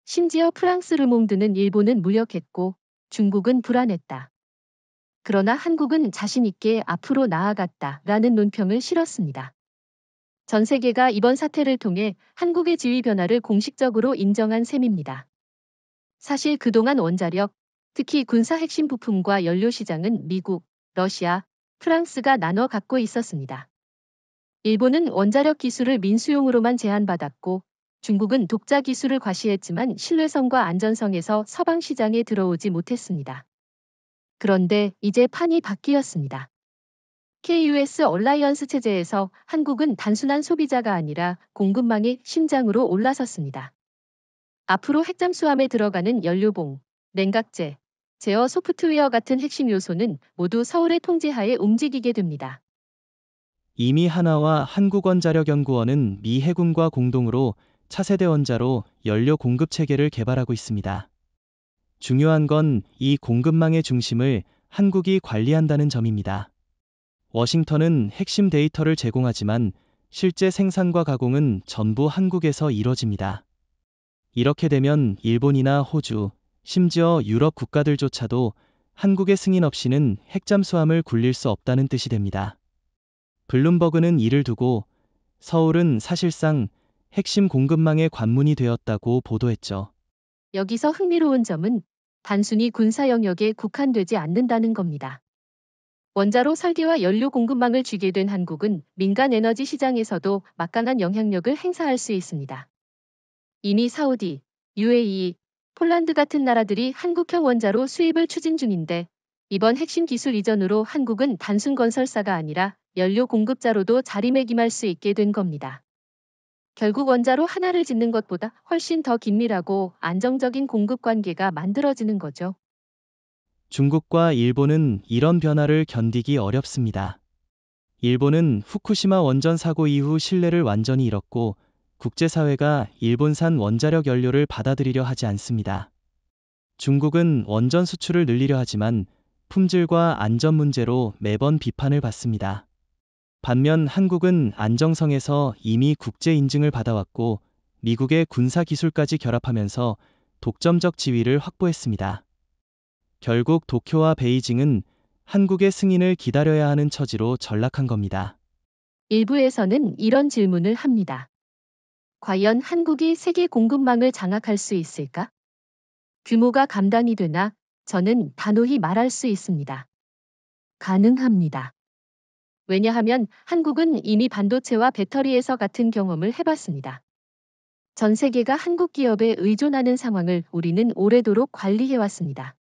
심지어 프랑스 르몽드는 일본은 무력했고 중국은 불안했다. 그러나 한국은 자신 있게 앞으로 나아갔다라는 논평을 실었습니다. 전 세계가 이번 사태를 통해 한국의 지위 변화를 공식적으로 인정한 셈입니다. 사실 그동안 원자력, 특히 군사 핵심 부품과 연료 시장은 미국, 러시아, 프랑스가 나눠 갖고 있었습니다. 일본은 원자력 기술을 민수용으로만 제한받았고 중국은 독자 기술을 과시했지만 신뢰성과 안전성에서 서방 시장에 들어오지 못했습니다. 그런데 이제 판이 바뀌었습니다. KUS 얼라이언스 체제에서 한국은 단순한 소비자가 아니라 공급망의 심장으로 올라섰습니다. 앞으로 핵잠수함에 들어가는 연료봉, 냉각제, 제어 소프트웨어 같은 핵심 요소는 모두 서울의 통제하에 움직이게 됩니다. 이미 한화와 한국원자력연구원은 미 해군과 공동으로 차세대 원자로 연료 공급 체계를 개발하고 있습니다. 중요한 건 이 공급망의 중심을 한국이 관리한다는 점입니다. 워싱턴은 핵심 데이터를 제공하지만 실제 생산과 가공은 전부 한국에서 이뤄집니다. 이렇게 되면 일본이나 호주, 심지어 유럽 국가들조차도 한국의 승인 없이는 핵잠수함을 굴릴 수 없다는 뜻이 됩니다. 블룸버그는 이를 두고 서울은 사실상 핵심 공급망의 관문이 되었다고 보도했죠. 여기서 흥미로운 점은 단순히 군사 영역에 국한되지 않는다는 겁니다. 원자로 설계와 연료 공급망을 쥐게 된 한국은 민간 에너지 시장에서도 막강한 영향력을 행사할 수 있습니다. 이미 사우디, UAE, 폴란드 같은 나라들이 한국형 원자로 수입을 추진 중인데 이번 핵심 기술 이전으로 한국은 단순 건설사가 아니라 연료 공급자로도 자리매김할 수 있게 된 겁니다. 결국 원자로 하나를 짓는 것보다 훨씬 더 긴밀하고 안정적인 공급 관계가 만들어지는 거죠. 중국과 일본은 이런 변화를 견디기 어렵습니다. 일본은 후쿠시마 원전 사고 이후 신뢰를 완전히 잃었고 국제사회가 일본산 원자력 연료를 받아들이려 하지 않습니다. 중국은 원전 수출을 늘리려 하지만 품질과 안전 문제로 매번 비판을 받습니다. 반면 한국은 안정성에서 이미 국제 인증을 받아왔고 미국의 군사 기술까지 결합하면서 독점적 지위를 확보했습니다. 결국 도쿄와 베이징은 한국의 승인을 기다려야 하는 처지로 전락한 겁니다. 일부에서는 이런 질문을 합니다. 과연 한국이 세계 공급망을 장악할 수 있을까? 규모가 감당이 되나? 저는 단호히 말할 수 있습니다. 가능합니다. 왜냐하면 한국은 이미 반도체와 배터리에서 같은 경험을 해봤습니다. 전 세계가 한국 기업에 의존하는 상황을 우리는 오래도록 관리해왔습니다.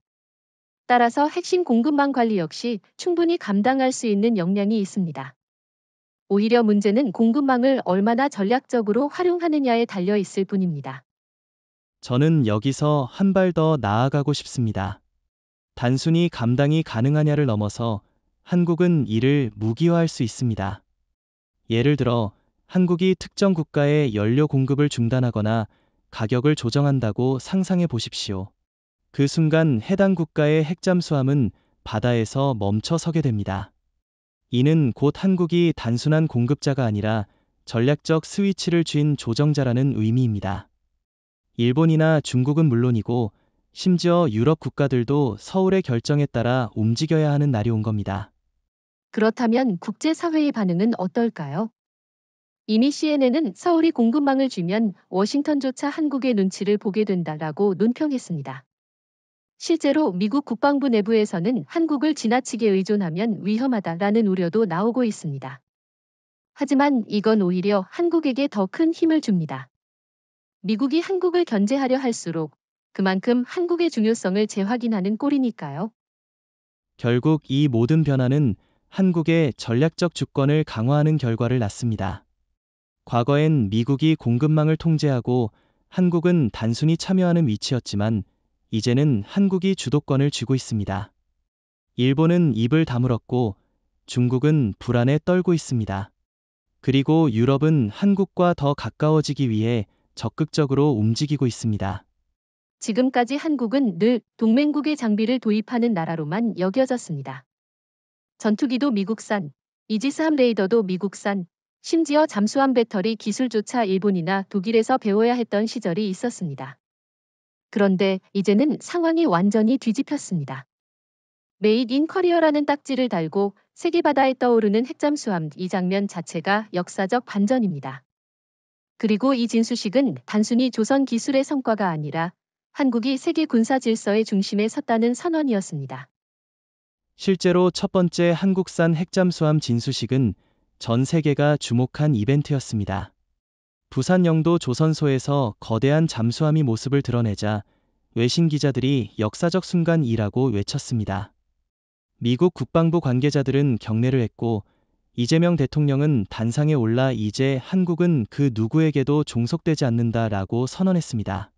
따라서 핵심 공급망 관리 역시 충분히 감당할 수 있는 역량이 있습니다. 오히려 문제는 공급망을 얼마나 전략적으로 활용하느냐에 달려 있을 뿐입니다. 저는 여기서 한 발 더 나아가고 싶습니다. 단순히 감당이 가능하냐를 넘어서 한국은 이를 무기화할 수 있습니다. 예를 들어 한국이 특정 국가의 연료 공급을 중단하거나 가격을 조정한다고 상상해 보십시오. 그 순간 해당 국가의 핵잠수함은 바다에서 멈춰 서게 됩니다. 이는 곧 한국이 단순한 공급자가 아니라 전략적 스위치를 쥔 조정자라는 의미입니다. 일본이나 중국은 물론이고 심지어 유럽 국가들도 서울의 결정에 따라 움직여야 하는 날이 온 겁니다. 그렇다면 국제사회의 반응은 어떨까요? 이미 CNN은 서울이 공급망을 쥐면 워싱턴조차 한국의 눈치를 보게 된다라고 논평했습니다. 실제로 미국 국방부 내부에서는 한국을 지나치게 의존하면 위험하다라는 우려도 나오고 있습니다. 하지만 이건 오히려 한국에게 더 큰 힘을 줍니다. 미국이 한국을 견제하려 할수록 그만큼 한국의 중요성을 재확인하는 꼴이니까요. 결국 이 모든 변화는 한국의 전략적 주권을 강화하는 결과를 낳습니다. 과거엔 미국이 공급망을 통제하고 한국은 단순히 참여하는 위치였지만 이제는 한국이 주도권을 쥐고 있습니다. 일본은 입을 다물었고 중국은 불안에 떨고 있습니다. 그리고 유럽은 한국과 더 가까워지기 위해 적극적으로 움직이고 있습니다. 지금까지 한국은 늘 동맹국의 장비를 도입하는 나라로만 여겨졌습니다. 전투기도 미국산, 이지스함 레이더도 미국산, 심지어 잠수함 배터리 기술조차 일본이나 독일에서 배워야 했던 시절이 있었습니다. 그런데 이제는 상황이 완전히 뒤집혔습니다. 메이드 인 커리어라는 딱지를 달고 세계 바다에 떠오르는 핵잠수함, 이 장면 자체가 역사적 반전입니다. 그리고 이 진수식은 단순히 조선 기술의 성과가 아니라 한국이 세계 군사 질서의 중심에 섰다는 선언이었습니다. 실제로 첫 번째 한국산 핵잠수함 진수식은 전 세계가 주목한 이벤트였습니다. 부산 영도 조선소에서 거대한 잠수함이 모습을 드러내자 외신 기자들이 역사적 순간이라고 외쳤습니다. 미국 국방부 관계자들은 경례를 했고 이재명 대통령은 단상에 올라 이제 한국은 그 누구에게도 종속되지 않는다라고 선언했습니다.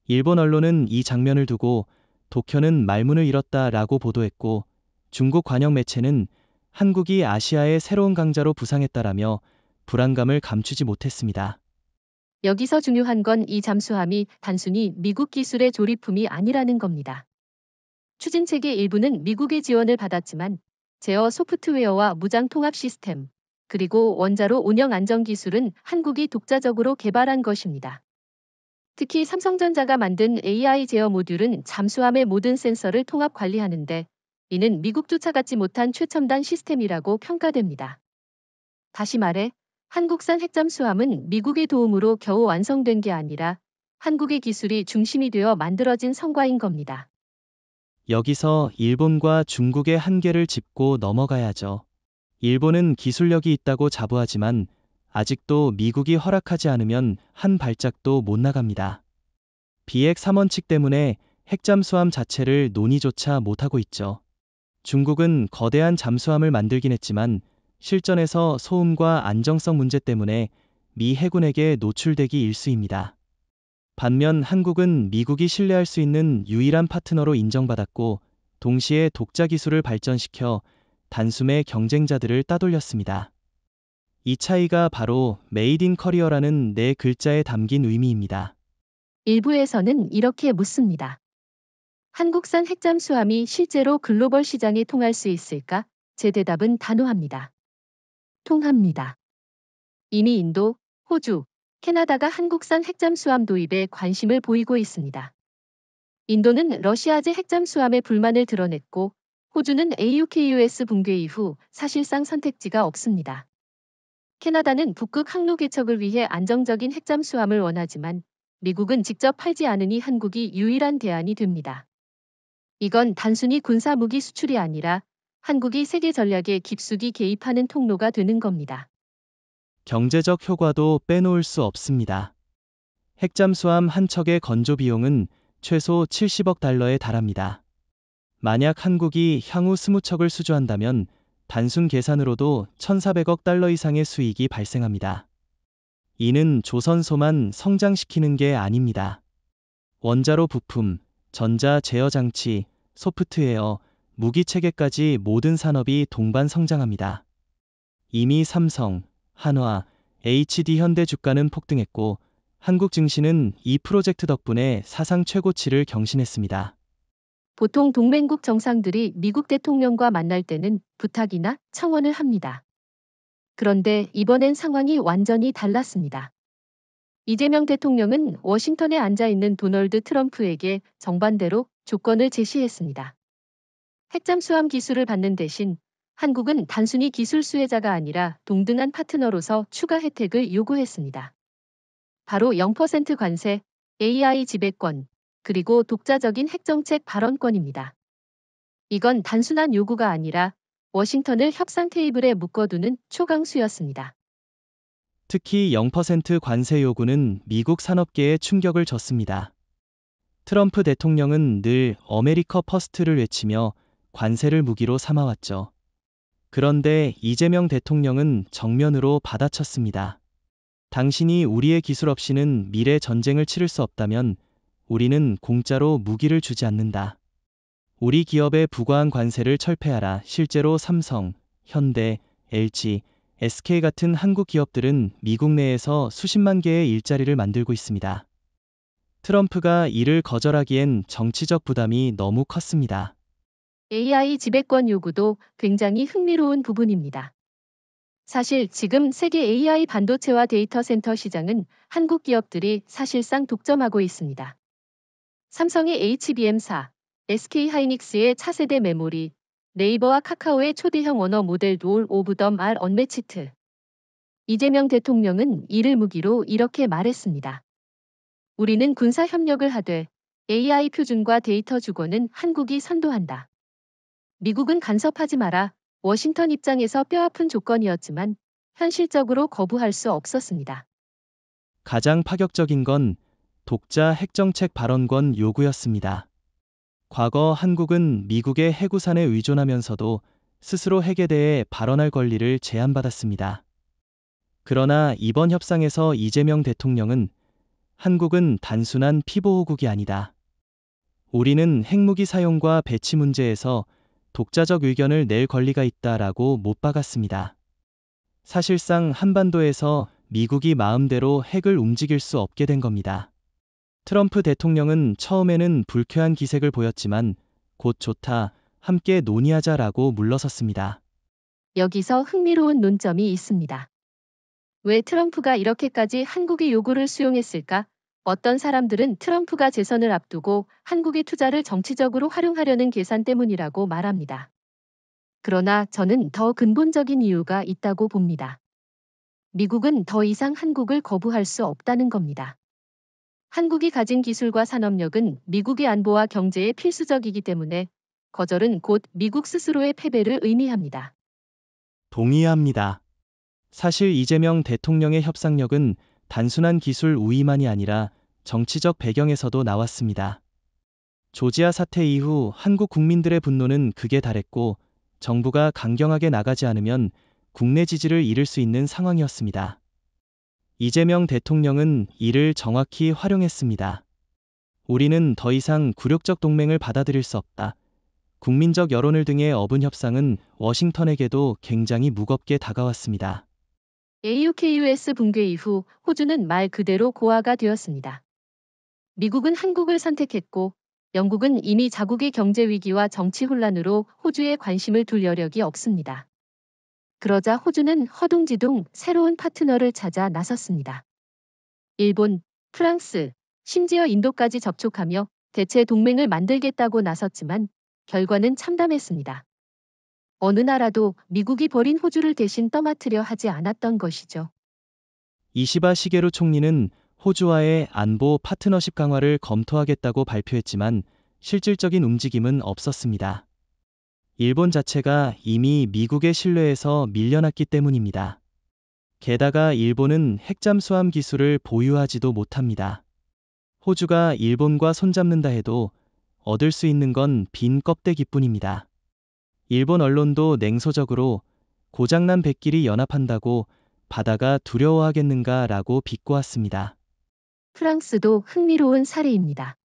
일본 언론은 이 장면을 두고 도쿄는 말문을 잃었다라고 보도했고 중국 관영 매체는 한국이 아시아의 새로운 강자로 부상했다라며 불안감을 감추지 못했습니다. 여기서 중요한 건 이 잠수함이 단순히 미국 기술의 조립품이 아니라는 겁니다. 추진체계 일부는 미국의 지원을 받았지만 제어 소프트웨어와 무장 통합 시스템, 그리고 원자로 운영 안전 기술은 한국이 독자적으로 개발한 것입니다. 특히 삼성전자가 만든 AI 제어 모듈은 잠수함의 모든 센서를 통합 관리하는데 이는 미국 쫓아가지 못한 최첨단 시스템이라고 평가됩니다. 다시 말해 한국산 핵잠수함은 미국의 도움으로 겨우 완성된 게 아니라 한국의 기술이 중심이 되어 만들어진 성과인 겁니다. 여기서 일본과 중국의 한계를 짚고 넘어가야죠. 일본은 기술력이 있다고 자부하지만 아직도 미국이 허락하지 않으면 한 발짝도 못 나갑니다. 비핵 3원칙 때문에 핵잠수함 자체를 논의조차 못하고 있죠. 중국은 거대한 잠수함을 만들긴 했지만 실전에서 소음과 안정성 문제 때문에 미 해군에게 노출되기 일쑤입니다. 반면 한국은 미국이 신뢰할 수 있는 유일한 파트너로 인정받았고 동시에 독자 기술을 발전시켜 단숨에 경쟁자들을 따돌렸습니다. 이 차이가 바로 메이드 인 커리어라는 네 글자에 담긴 의미입니다. 일부에서는 이렇게 묻습니다. 한국산 핵잠수함이 실제로 글로벌 시장에 통할 수 있을까? 제 대답은 단호합니다. 통합니다. 이미 인도, 호주, 캐나다가 한국산 핵잠수함 도입에 관심을 보이고 있습니다. 인도는 러시아제 핵잠수함에 불만을 드러냈고 호주는 AUKUS 붕괴 이후 사실상 선택지가 없습니다. 캐나다는 북극 항로 개척을 위해 안정적인 핵잠수함을 원하지만 미국은 직접 팔지 않으니 한국이 유일한 대안이 됩니다. 이건 단순히 군사 무기 수출이 아니라 한국이 세계 전략에 깊숙이 개입하는 통로가 되는 겁니다. 경제적 효과도 빼놓을 수 없습니다. 핵잠수함 한 척의 건조 비용은 최소 70억 달러에 달합니다. 만약 한국이 향후 20척을 수주한다면 단순 계산으로도 1,400억 달러 이상의 수익이 발생합니다. 이는 조선소만 성장시키는 게 아닙니다. 원자로 부품, 전자 제어 장치, 소프트웨어, 무기 체계까지 모든 산업이 동반 성장합니다. 이미 삼성, 한화, HD 현대 주가는 폭등했고 한국 증시는 이 프로젝트 덕분에 사상 최고치를 경신했습니다. 보통 동맹국 정상들이 미국 대통령과 만날 때는 부탁이나 청원을 합니다. 그런데 이번엔 상황이 완전히 달랐습니다. 이재명 대통령은 워싱턴에 앉아 있는 도널드 트럼프에게 정반대로 조건을 제시했습니다. 핵잠수함 기술을 받는 대신 한국은 단순히 기술 수혜자가 아니라 동등한 파트너로서 추가 혜택을 요구했습니다. 바로 0% 관세, AI 지배권, 그리고 독자적인 핵정책 발언권입니다. 이건 단순한 요구가 아니라 워싱턴을 협상 테이블에 묶어두는 초강수였습니다. 특히 0% 관세 요구는 미국 산업계에 충격을 줬습니다. 트럼프 대통령은 늘 어메리커 퍼스트를 외치며 관세를 무기로 삼아왔죠. 그런데 이재명 대통령은 정면으로 받아쳤습니다. 당신이 우리의 기술 없이는 미래 전쟁을 치를 수 없다면 우리는 공짜로 무기를 주지 않는다. 우리 기업에 부과한 관세를 철폐하라. 실제로 삼성, 현대, LG, SK 같은 한국 기업들은 미국 내에서 수십만 개의 일자리를 만들고 있습니다. 트럼프가 이를 거절하기엔 정치적 부담이 너무 컸습니다. AI 지배권 요구도 굉장히 흥미로운 부분입니다. 사실 지금 세계 AI 반도체와 데이터 센터 시장은 한국 기업들이 사실상 독점하고 있습니다. 삼성의 HBM4, SK하이닉스의 차세대 메모리, 네이버와 카카오의 초대형 언어 모델 롤 오브 더 말 언매치트. 이재명 대통령은 이를 무기로 이렇게 말했습니다. 우리는 군사 협력을 하되 AI 표준과 데이터 주권은 한국이 선도한다. 미국은 간섭하지 마라. 워싱턴 입장에서 뼈아픈 조건이었지만 현실적으로 거부할 수 없었습니다. 가장 파격적인 건 독자 핵정책 발언권 요구였습니다. 과거 한국은 미국의 핵우산에 의존하면서도 스스로 핵에 대해 발언할 권리를 제한받았습니다. 그러나 이번 협상에서 이재명 대통령은 한국은 단순한 피보호국이 아니다. 우리는 핵무기 사용과 배치 문제에서 독자적 의견을 낼 권리가 있다라고 못 박았습니다. 사실상 한반도에서 미국이 마음대로 핵을 움직일 수 없게 된 겁니다. 트럼프 대통령은 처음에는 불쾌한 기색을 보였지만 곧 좋다, 함께 논의하자라고 물러섰습니다. 여기서 흥미로운 논점이 있습니다. 왜 트럼프가 이렇게까지 한국의 요구를 수용했을까? 어떤 사람들은 트럼프가 재선을 앞두고 한국의 투자를 정치적으로 활용하려는 계산 때문이라고 말합니다. 그러나 저는 더 근본적인 이유가 있다고 봅니다. 미국은 더 이상 한국을 거부할 수 없다는 겁니다. 한국이 가진 기술과 산업력은 미국의 안보와 경제에 필수적이기 때문에 거절은 곧 미국 스스로의 패배를 의미합니다. 동의합니다. 사실 이재명 대통령의 협상력은 단순한 기술 우위만이 아니라 정치적 배경에서도 나왔습니다. 조지아 사태 이후 한국 국민들의 분노는 극에 달했고 정부가 강경하게 나가지 않으면 국내 지지를 잃을 수 있는 상황이었습니다. 이재명 대통령은 이를 정확히 활용했습니다. 우리는 더 이상 굴욕적 동맹을 받아들일 수 없다. 국민적 여론을 등에 업은 협상은 워싱턴에게도 굉장히 무겁게 다가왔습니다. AUKUS 붕괴 이후 호주는 말 그대로 고아가 되었습니다. 미국은 한국을 선택했고 영국은 이미 자국의 경제 위기와 정치 혼란으로 호주에 관심을 둘 여력이 없습니다. 그러자 호주는 허둥지둥 새로운 파트너를 찾아 나섰습니다. 일본, 프랑스, 심지어 인도까지 접촉하며 대체 동맹을 만들겠다고 나섰지만 결과는 참담했습니다. 어느 나라도 미국이 버린 호주를 대신 떠맡으려 하지 않았던 것이죠. 이시바 시게루 총리는 호주와의 안보 파트너십 강화를 검토하겠다고 발표했지만 실질적인 움직임은 없었습니다. 일본 자체가 이미 미국의 신뢰에서 밀려났기 때문입니다. 게다가 일본은 핵잠수함 기술을 보유하지도 못합니다. 호주가 일본과 손잡는다 해도 얻을 수 있는 건 빈 껍데기뿐입니다. 일본 언론도 냉소적으로 고장난 백길이 연합한다고 바다가 두려워하겠는가라고 비꼬았습니다. 프랑스도 흥미로운 사례입니다.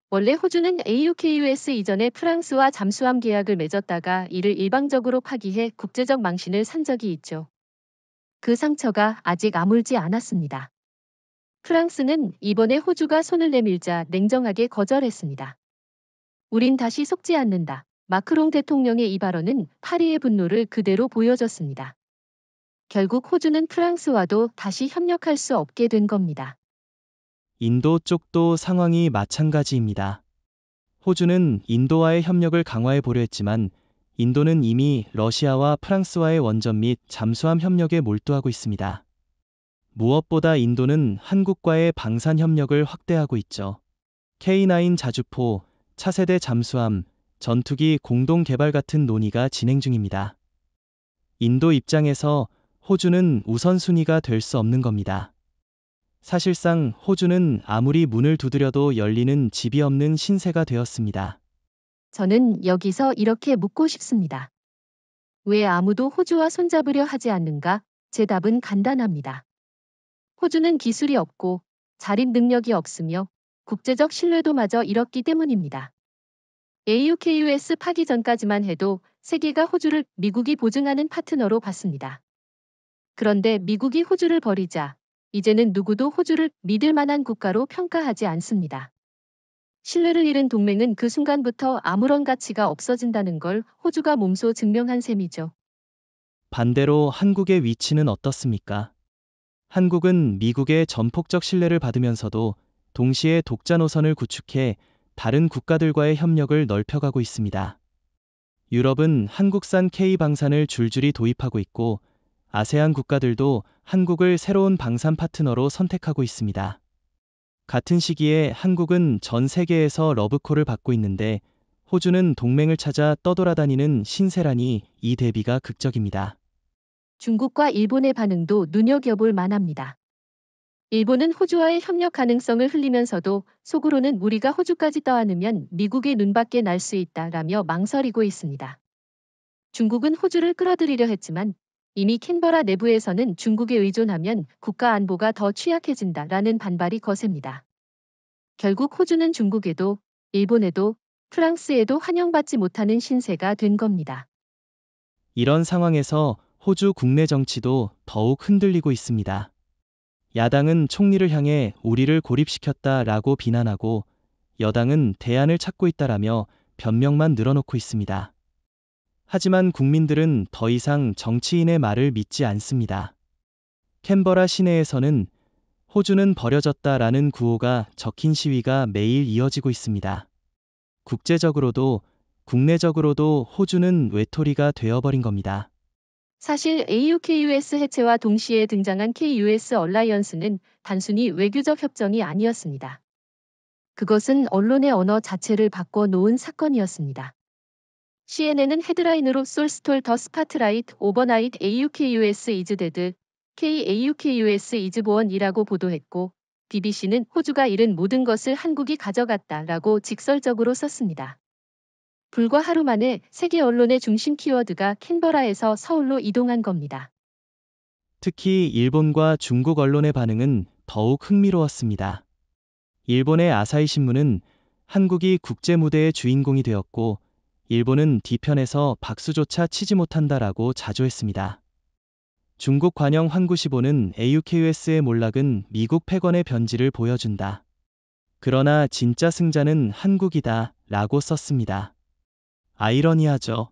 원래 호주는 AUKUS 이전에 프랑스와 잠수함 계약을 맺었다가 이를 일방적으로 파기해 국제적 망신을 산 적이 있죠. 그 상처가 아직 아물지 않았습니다. 프랑스는 이번에 호주가 손을 내밀자 냉정하게 거절했습니다. 우린 다시 속지 않는다. 마크롱 대통령의 이 발언은 파리의 분노를 그대로 보여줬습니다. 결국 호주는 프랑스와도 다시 협력할 수 없게 된 겁니다. 인도 쪽도 상황이 마찬가지입니다. 호주는 인도와의 협력을 강화해 보려 했지만 인도는 이미 러시아와 프랑스와의 원전 및 잠수함 협력에 몰두하고 있습니다. 무엇보다 인도는 한국과의 방산 협력을 확대하고 있죠. K9 자주포, 차세대 잠수함, 전투기 공동 개발 같은 논의가 진행 중입니다. 인도 입장에서 호주는 우선순위가 될 수 없는 겁니다. 사실상 호주는 아무리 문을 두드려도 열리는 집이 없는 신세가 되었습니다. 저는 여기서 이렇게 묻고 싶습니다. 왜 아무도 호주와 손잡으려 하지 않는가? 제 답은 간단합니다. 호주는 기술이 없고 자립 능력이 없으며 국제적 신뢰도마저 잃었기 때문입니다. AUKUS 파기 전까지만 해도 세계가 호주를 미국이 보증하는 파트너로 봤습니다. 그런데 미국이 호주를 버리자 이제는 누구도 호주를 믿을 만한 국가로 평가하지 않습니다. 신뢰를 잃은 동맹은 그 순간부터 아무런 가치가 없어진다는 걸 호주가 몸소 증명한 셈이죠. 반대로 한국의 위치는 어떻습니까? 한국은 미국의 전폭적 신뢰를 받으면서도 동시에 독자 노선을 구축해 다른 국가들과의 협력을 넓혀가고 있습니다. 유럽은 한국산 K방산을 줄줄이 도입하고 있고 아세안 국가들도 한국을 새로운 방산 파트너로 선택하고 있습니다. 같은 시기에 한국은 전 세계에서 러브콜을 받고 있는데 호주는 동맹을 찾아 떠돌아다니는 신세라니 이 대비가 극적입니다. 중국과 일본의 반응도 눈여겨볼 만합니다. 일본은 호주와의 협력 가능성을 흘리면서도 속으로는 우리가 호주까지 떠안으면 미국의 눈밖에 날 수 있다라며 망설이고 있습니다. 중국은 호주를 끌어들이려 했지만 이미 캔버라 내부에서는 중국에 의존하면 국가 안보가 더 취약해진다라는 반발이 거셉니다. 결국 호주는 중국에도 일본에도 프랑스에도 환영받지 못하는 신세가 된 겁니다. 이런 상황에서 호주 국내 정치도 더욱 흔들리고 있습니다. 야당은 총리를 향해 우리를 고립시켰다라고 비난하고 여당은 대안을 찾고 있다라며 변명만 늘어놓고 있습니다. 하지만 국민들은 더 이상 정치인의 말을 믿지 않습니다. 캔버라 시내에서는 호주는 버려졌다라는 구호가 적힌 시위가 매일 이어지고 있습니다. 국제적으로도 국내적으로도 호주는 외톨이가 되어버린 겁니다. 사실 AUKUS 해체와 동시에 등장한 KUS 얼라이언스는 단순히 외교적 협정이 아니었습니다. 그것은 언론의 언어 자체를 바꿔 놓은 사건이었습니다. CNN은 헤드라인으로 Solstol the Spotlight overnight AUKUS is dead, KAUKUS is born이라고 보도했고 BBC는 호주가 잃은 모든 것을 한국이 가져갔다라고 직설적으로 썼습니다. 불과 하루 만에 세계 언론의 중심 키워드가 캔버라에서 서울로 이동한 겁니다. 특히 일본과 중국 언론의 반응은 더욱 흥미로웠습니다. 일본의 아사히 신문은 한국이 국제 무대의 주인공이 되었고 일본은 뒤편에서 박수조차 치지 못한다라고 자조했습니다. 중국 관영 환구시보는 AUKUS의 몰락은 미국 패권의 변질을 보여준다. 그러나 진짜 승자는 한국이다 라고 썼습니다. 아이러니하죠.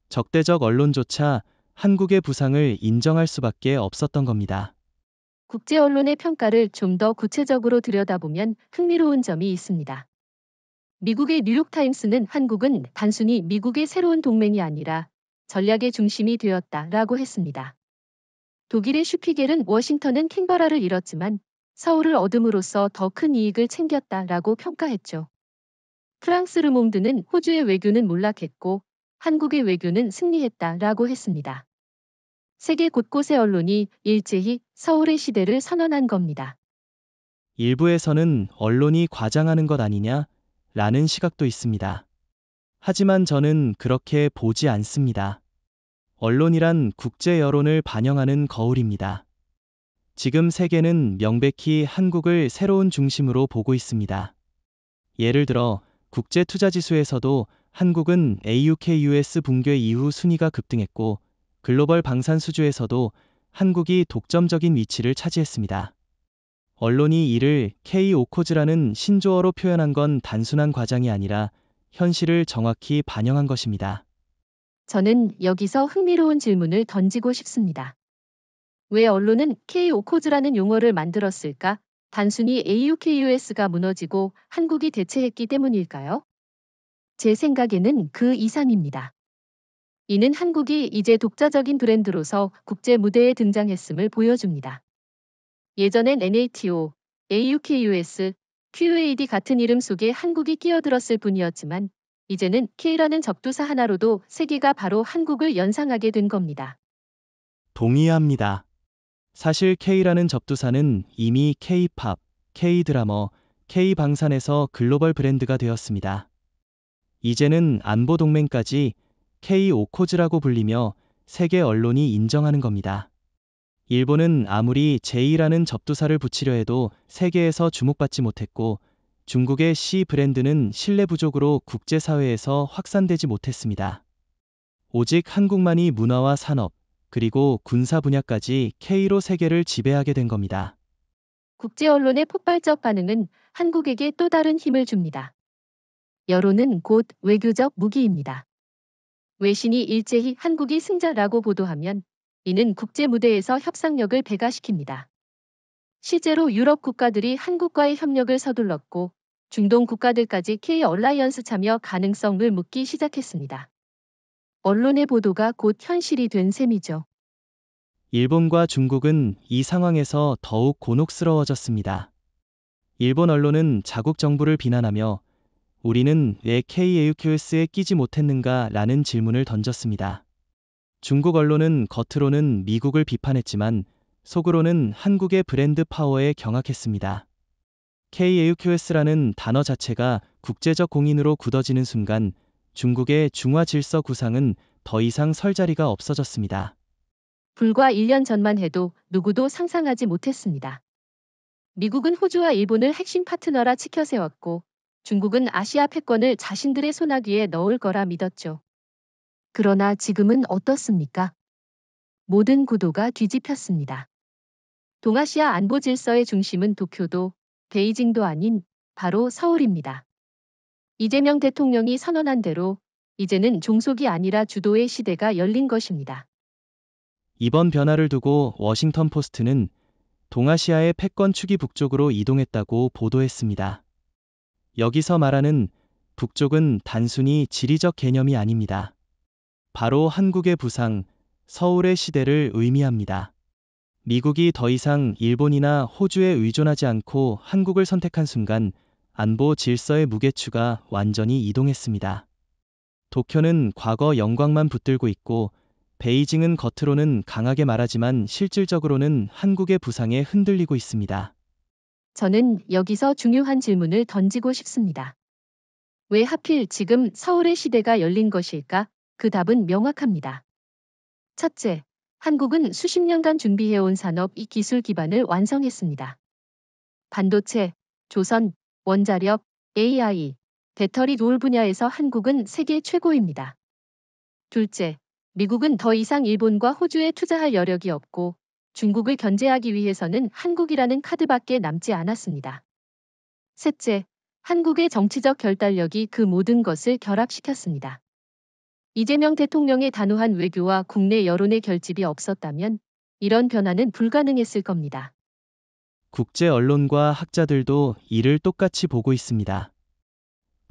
적대적 언론조차 한국의 부상을 인정할 수밖에 없었던 겁니다. 국제 언론의 평가를 좀 더 구체적으로 들여다보면 흥미로운 점이 있습니다. 미국의 뉴욕타임스는 한국은 단순히 미국의 새로운 동맹이 아니라 전략의 중심이 되었다라고 했습니다. 독일의 슈피겔은 워싱턴은 캔버라를 잃었지만 서울을 얻음으로써 더 큰 이익을 챙겼다라고 평가했죠. 프랑스 르몽드는 호주의 외교는 몰락했고 한국의 외교는 승리했다라고 했습니다. 세계 곳곳의 언론이 일제히 서울의 시대를 선언한 겁니다. 일부에서는 언론이 과장하는 것 아니냐? 라는 시각도 있습니다. 하지만 저는 그렇게 보지 않습니다. 언론이란 국제 여론을 반영하는 거울입니다. 지금 세계는 명백히 한국을 새로운 중심으로 보고 있습니다. 예를 들어 국제투자지수에서도 한국은 AUKUS 붕괴 이후 순위가 급등했고 글로벌 방산수주에서도 한국이 독점적인 위치를 차지했습니다. 언론이 이를 K-오코즈라는 신조어로 표현한 건 단순한 과장이 아니라 현실을 정확히 반영한 것입니다. 저는 여기서 흥미로운 질문을 던지고 싶습니다. 왜 언론은 K-오코즈라는 용어를 만들었을까? 단순히 AUKUS가 무너지고 한국이 대체했기 때문일까요? 제 생각에는 그 이상입니다. 이는 한국이 이제 독자적인 브랜드로서 국제 무대에 등장했음을 보여줍니다. 예전엔 NATO, AUKUS, QAD 같은 이름 속에 한국이 끼어들었을 뿐이었지만 이제는 K라는 접두사 하나로도 세계가 바로 한국을 연상하게 된 겁니다. 동의합니다. 사실 K라는 접두사는 이미 K-팝, K-드라머, K-방산에서 글로벌 브랜드가 되었습니다. 이제는 안보동맹까지 K-오코즈라고 불리며 세계 언론이 인정하는 겁니다. 일본은 아무리 J라는 접두사를 붙이려 해도 세계에서 주목받지 못했고 중국의 C 브랜드는 신뢰 부족으로 국제사회에서 확산되지 못했습니다. 오직 한국만이 문화와 산업, 그리고 군사 분야까지 K로 세계를 지배하게 된 겁니다. 국제 언론의 폭발적 반응은 한국에게 또 다른 힘을 줍니다. 여론은 곧 외교적 무기입니다. 외신이 일제히 한국이 승자라고 보도하면 이는 국제 무대에서 협상력을 배가시킵니다. 실제로 유럽 국가들이 한국과의 협력을 서둘렀고 중동 국가들까지 K-얼라이언스 참여 가능성을 묻기 시작했습니다. 언론의 보도가 곧 현실이 된 셈이죠. 일본과 중국은 이 상황에서 더욱 곤혹스러워졌습니다. 일본 언론은 자국 정부를 비난하며 우리는 왜 K-AUKUS에 끼지 못했는가 라는 질문을 던졌습니다. 중국 언론은 겉으로는 미국을 비판했지만 속으로는 한국의 브랜드 파워에 경악했습니다. K-AUKUS라는 단어 자체가 국제적 공인으로 굳어지는 순간 중국의 중화 질서 구상은 더 이상 설 자리가 없어졌습니다. 불과 1년 전만 해도 누구도 상상하지 못했습니다. 미국은 호주와 일본을 핵심 파트너라 치켜세웠고 중국은 아시아 패권을 자신들의 손아귀에 넣을 거라 믿었죠. 그러나 지금은 어떻습니까? 모든 구도가 뒤집혔습니다. 동아시아 안보 질서의 중심은 도쿄도 베이징도 아닌 바로 서울입니다. 이재명 대통령이 선언한 대로 이제는 종속이 아니라 주도의 시대가 열린 것입니다. 이번 변화를 두고 워싱턴 포스트는 동아시아의 패권축이 북쪽으로 이동했다고 보도했습니다. 여기서 말하는 북쪽은 단순히 지리적 개념이 아닙니다. 바로 한국의 부상, 서울의 시대를 의미합니다. 미국이 더 이상 일본이나 호주에 의존하지 않고 한국을 선택한 순간 안보 질서의 무게추가 완전히 이동했습니다. 도쿄는 과거 영광만 붙들고 있고 베이징은 겉으로는 강하게 말하지만 실질적으로는 한국의 부상에 흔들리고 있습니다. 저는 여기서 중요한 질문을 던지고 싶습니다. 왜 하필 지금 서울의 시대가 열린 것일까? 그 답은 명확합니다. 첫째, 한국은 수십 년간 준비해온 산업 이 기술 기반을 완성했습니다. 반도체, 조선, 원자력, AI, 배터리 돌 분야에서 한국은 세계 최고입니다. 둘째, 미국은 더 이상 일본과 호주에 투자할 여력이 없고 중국을 견제하기 위해서는 한국이라는 카드밖에 남지 않았습니다. 셋째, 한국의 정치적 결단력이 그 모든 것을 결합시켰습니다. 이재명 대통령의 단호한 외교와 국내 여론의 결집이 없었다면 이런 변화는 불가능했을 겁니다. 국제 언론과 학자들도 이를 똑같이 보고 있습니다.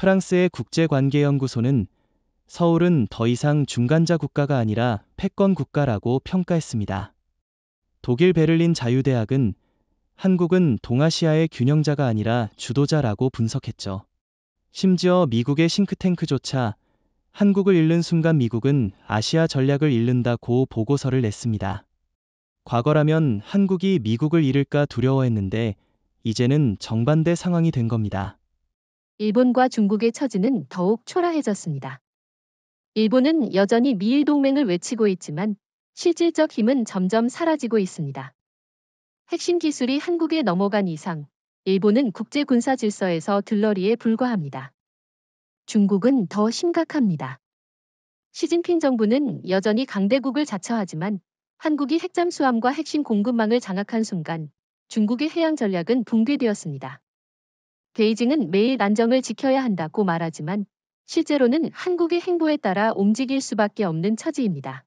프랑스의 국제관계연구소는 서울은 더 이상 중간자 국가가 아니라 패권 국가라고 평가했습니다. 독일 베를린 자유대학은 한국은 동아시아의 균형자가 아니라 주도자라고 분석했죠. 심지어 미국의 싱크탱크조차 한국을 잃는 순간 미국은 아시아 전략을 잃는다고 보고서를 냈습니다. 과거라면 한국이 미국을 잃을까 두려워했는데 이제는 정반대 상황이 된 겁니다. 일본과 중국의 처지는 더욱 초라해졌습니다. 일본은 여전히 미일 동맹을 외치고 있지만 실질적 힘은 점점 사라지고 있습니다. 핵심 기술이 한국에 넘어간 이상 일본은 국제 군사 질서에서 들러리에 불과합니다. 중국은 더 심각합니다. 시진핑 정부는 여전히 강대국을 자처하지만 한국이 핵잠수함과 핵심 공급망을 장악한 순간 중국의 해양 전략은 붕괴되었습니다. 베이징은 매일 안정을 지켜야 한다고 말하지만 실제로는 한국의 행보에 따라 움직일 수밖에 없는 처지입니다.